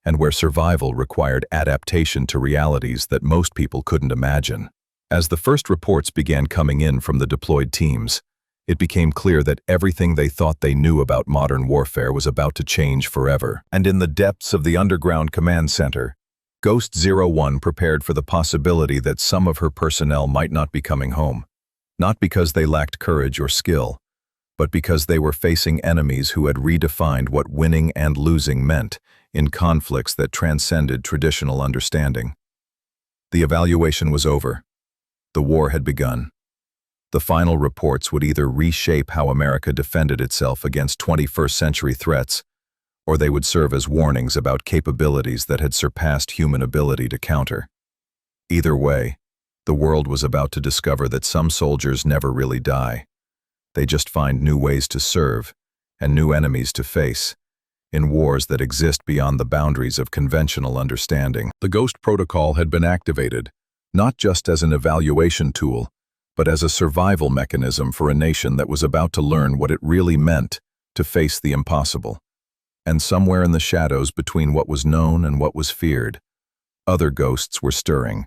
and where survival required adaptation to realities that most people couldn't imagine. As the first reports began coming in from the deployed teams, it became clear that everything they thought they knew about modern warfare was about to change forever. And in the depths of the underground command center, Ghost 01 prepared for the possibility that some of her personnel might not be coming home, not because they lacked courage or skill, but because they were facing enemies who had redefined what winning and losing meant in conflicts that transcended traditional understanding. The evaluation was over. The war had begun. The final reports would either reshape how America defended itself against 21st-century threats, or they would serve as warnings about capabilities that had surpassed human ability to counter. Either way, the world was about to discover that some soldiers never really die. They just find new ways to serve and new enemies to face in wars that exist beyond the boundaries of conventional understanding. The Ghost Protocol had been activated, not just as an evaluation tool, but as a survival mechanism for a nation that was about to learn what it really meant to face the impossible. And somewhere in the shadows between what was known and what was feared, other ghosts were stirring,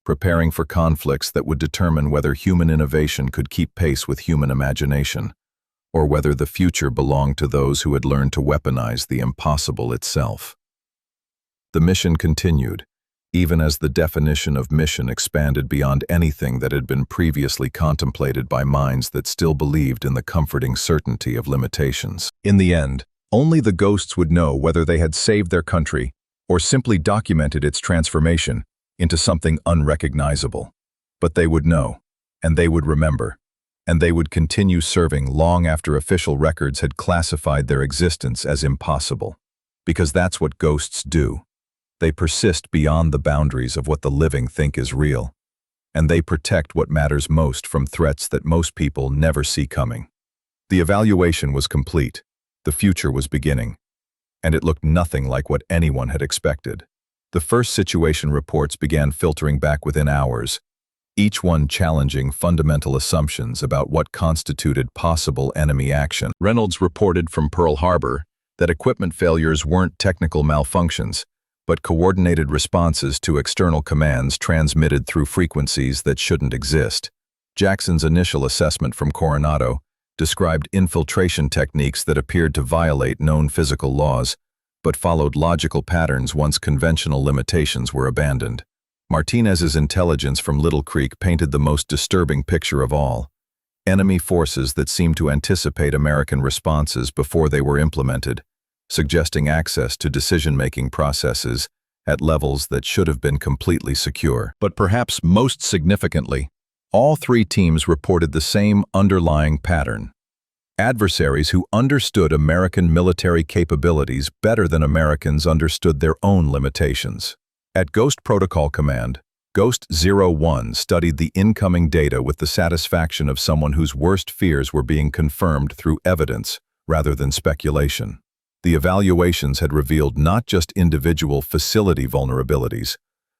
preparing for conflicts that would determine whether human innovation could keep pace with human imagination, or whether the future belonged to those who had learned to weaponize the impossible itself. The mission continued, even as the definition of mission expanded beyond anything that had been previously contemplated by minds that still believed in the comforting certainty of limitations. In the end, only the ghosts would know whether they had saved their country or simply documented its transformation into something unrecognizable. But they would know, and they would remember, and they would continue serving long after official records had classified their existence as impossible. Because that's what ghosts do. They persist beyond the boundaries of what the living think is real, and they protect what matters most from threats that most people never see coming. The evaluation was complete, the future was beginning, and it looked nothing like what anyone had expected. The first situation reports began filtering back within hours, each one challenging fundamental assumptions about what constituted possible enemy action. Reynolds reported from Pearl Harbor that equipment failures weren't technical malfunctions, but coordinated responses to external commands transmitted through frequencies that shouldn't exist. Jackson's initial assessment from Coronado described infiltration techniques that appeared to violate known physical laws, but followed logical patterns once conventional limitations were abandoned. Martinez's intelligence from Little Creek painted the most disturbing picture of all. Enemy forces that seemed to anticipate American responses before they were implemented, suggesting access to decision-making processes at levels that should have been completely secure. But perhaps most significantly, all three teams reported the same underlying pattern. Adversaries who understood American military capabilities better than Americans understood their own limitations. At Ghost Protocol Command, Ghost 01 studied the incoming data with the satisfaction of someone whose worst fears were being confirmed through evidence rather than speculation. The evaluations had revealed not just individual facility vulnerabilities,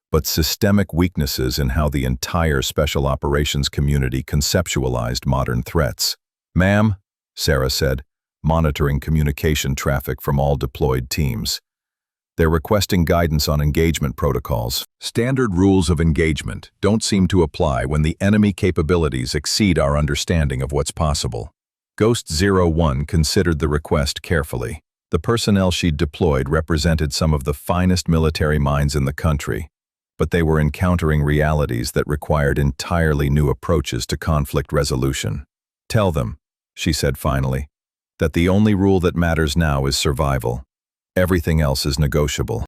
but systemic weaknesses in how the entire special operations community conceptualized modern threats. "Ma'am," Sarah said, monitoring communication traffic from all deployed teams. "They're requesting guidance on engagement protocols. Standard rules of engagement don't seem to apply when the enemy capabilities exceed our understanding of what's possible." Ghost 01 considered the request carefully. The personnel she'd deployed represented some of the finest military minds in the country, but they were encountering realities that required entirely new approaches to conflict resolution. "Tell them," she said finally, "that the only rule that matters now is survival. Everything else is negotiable."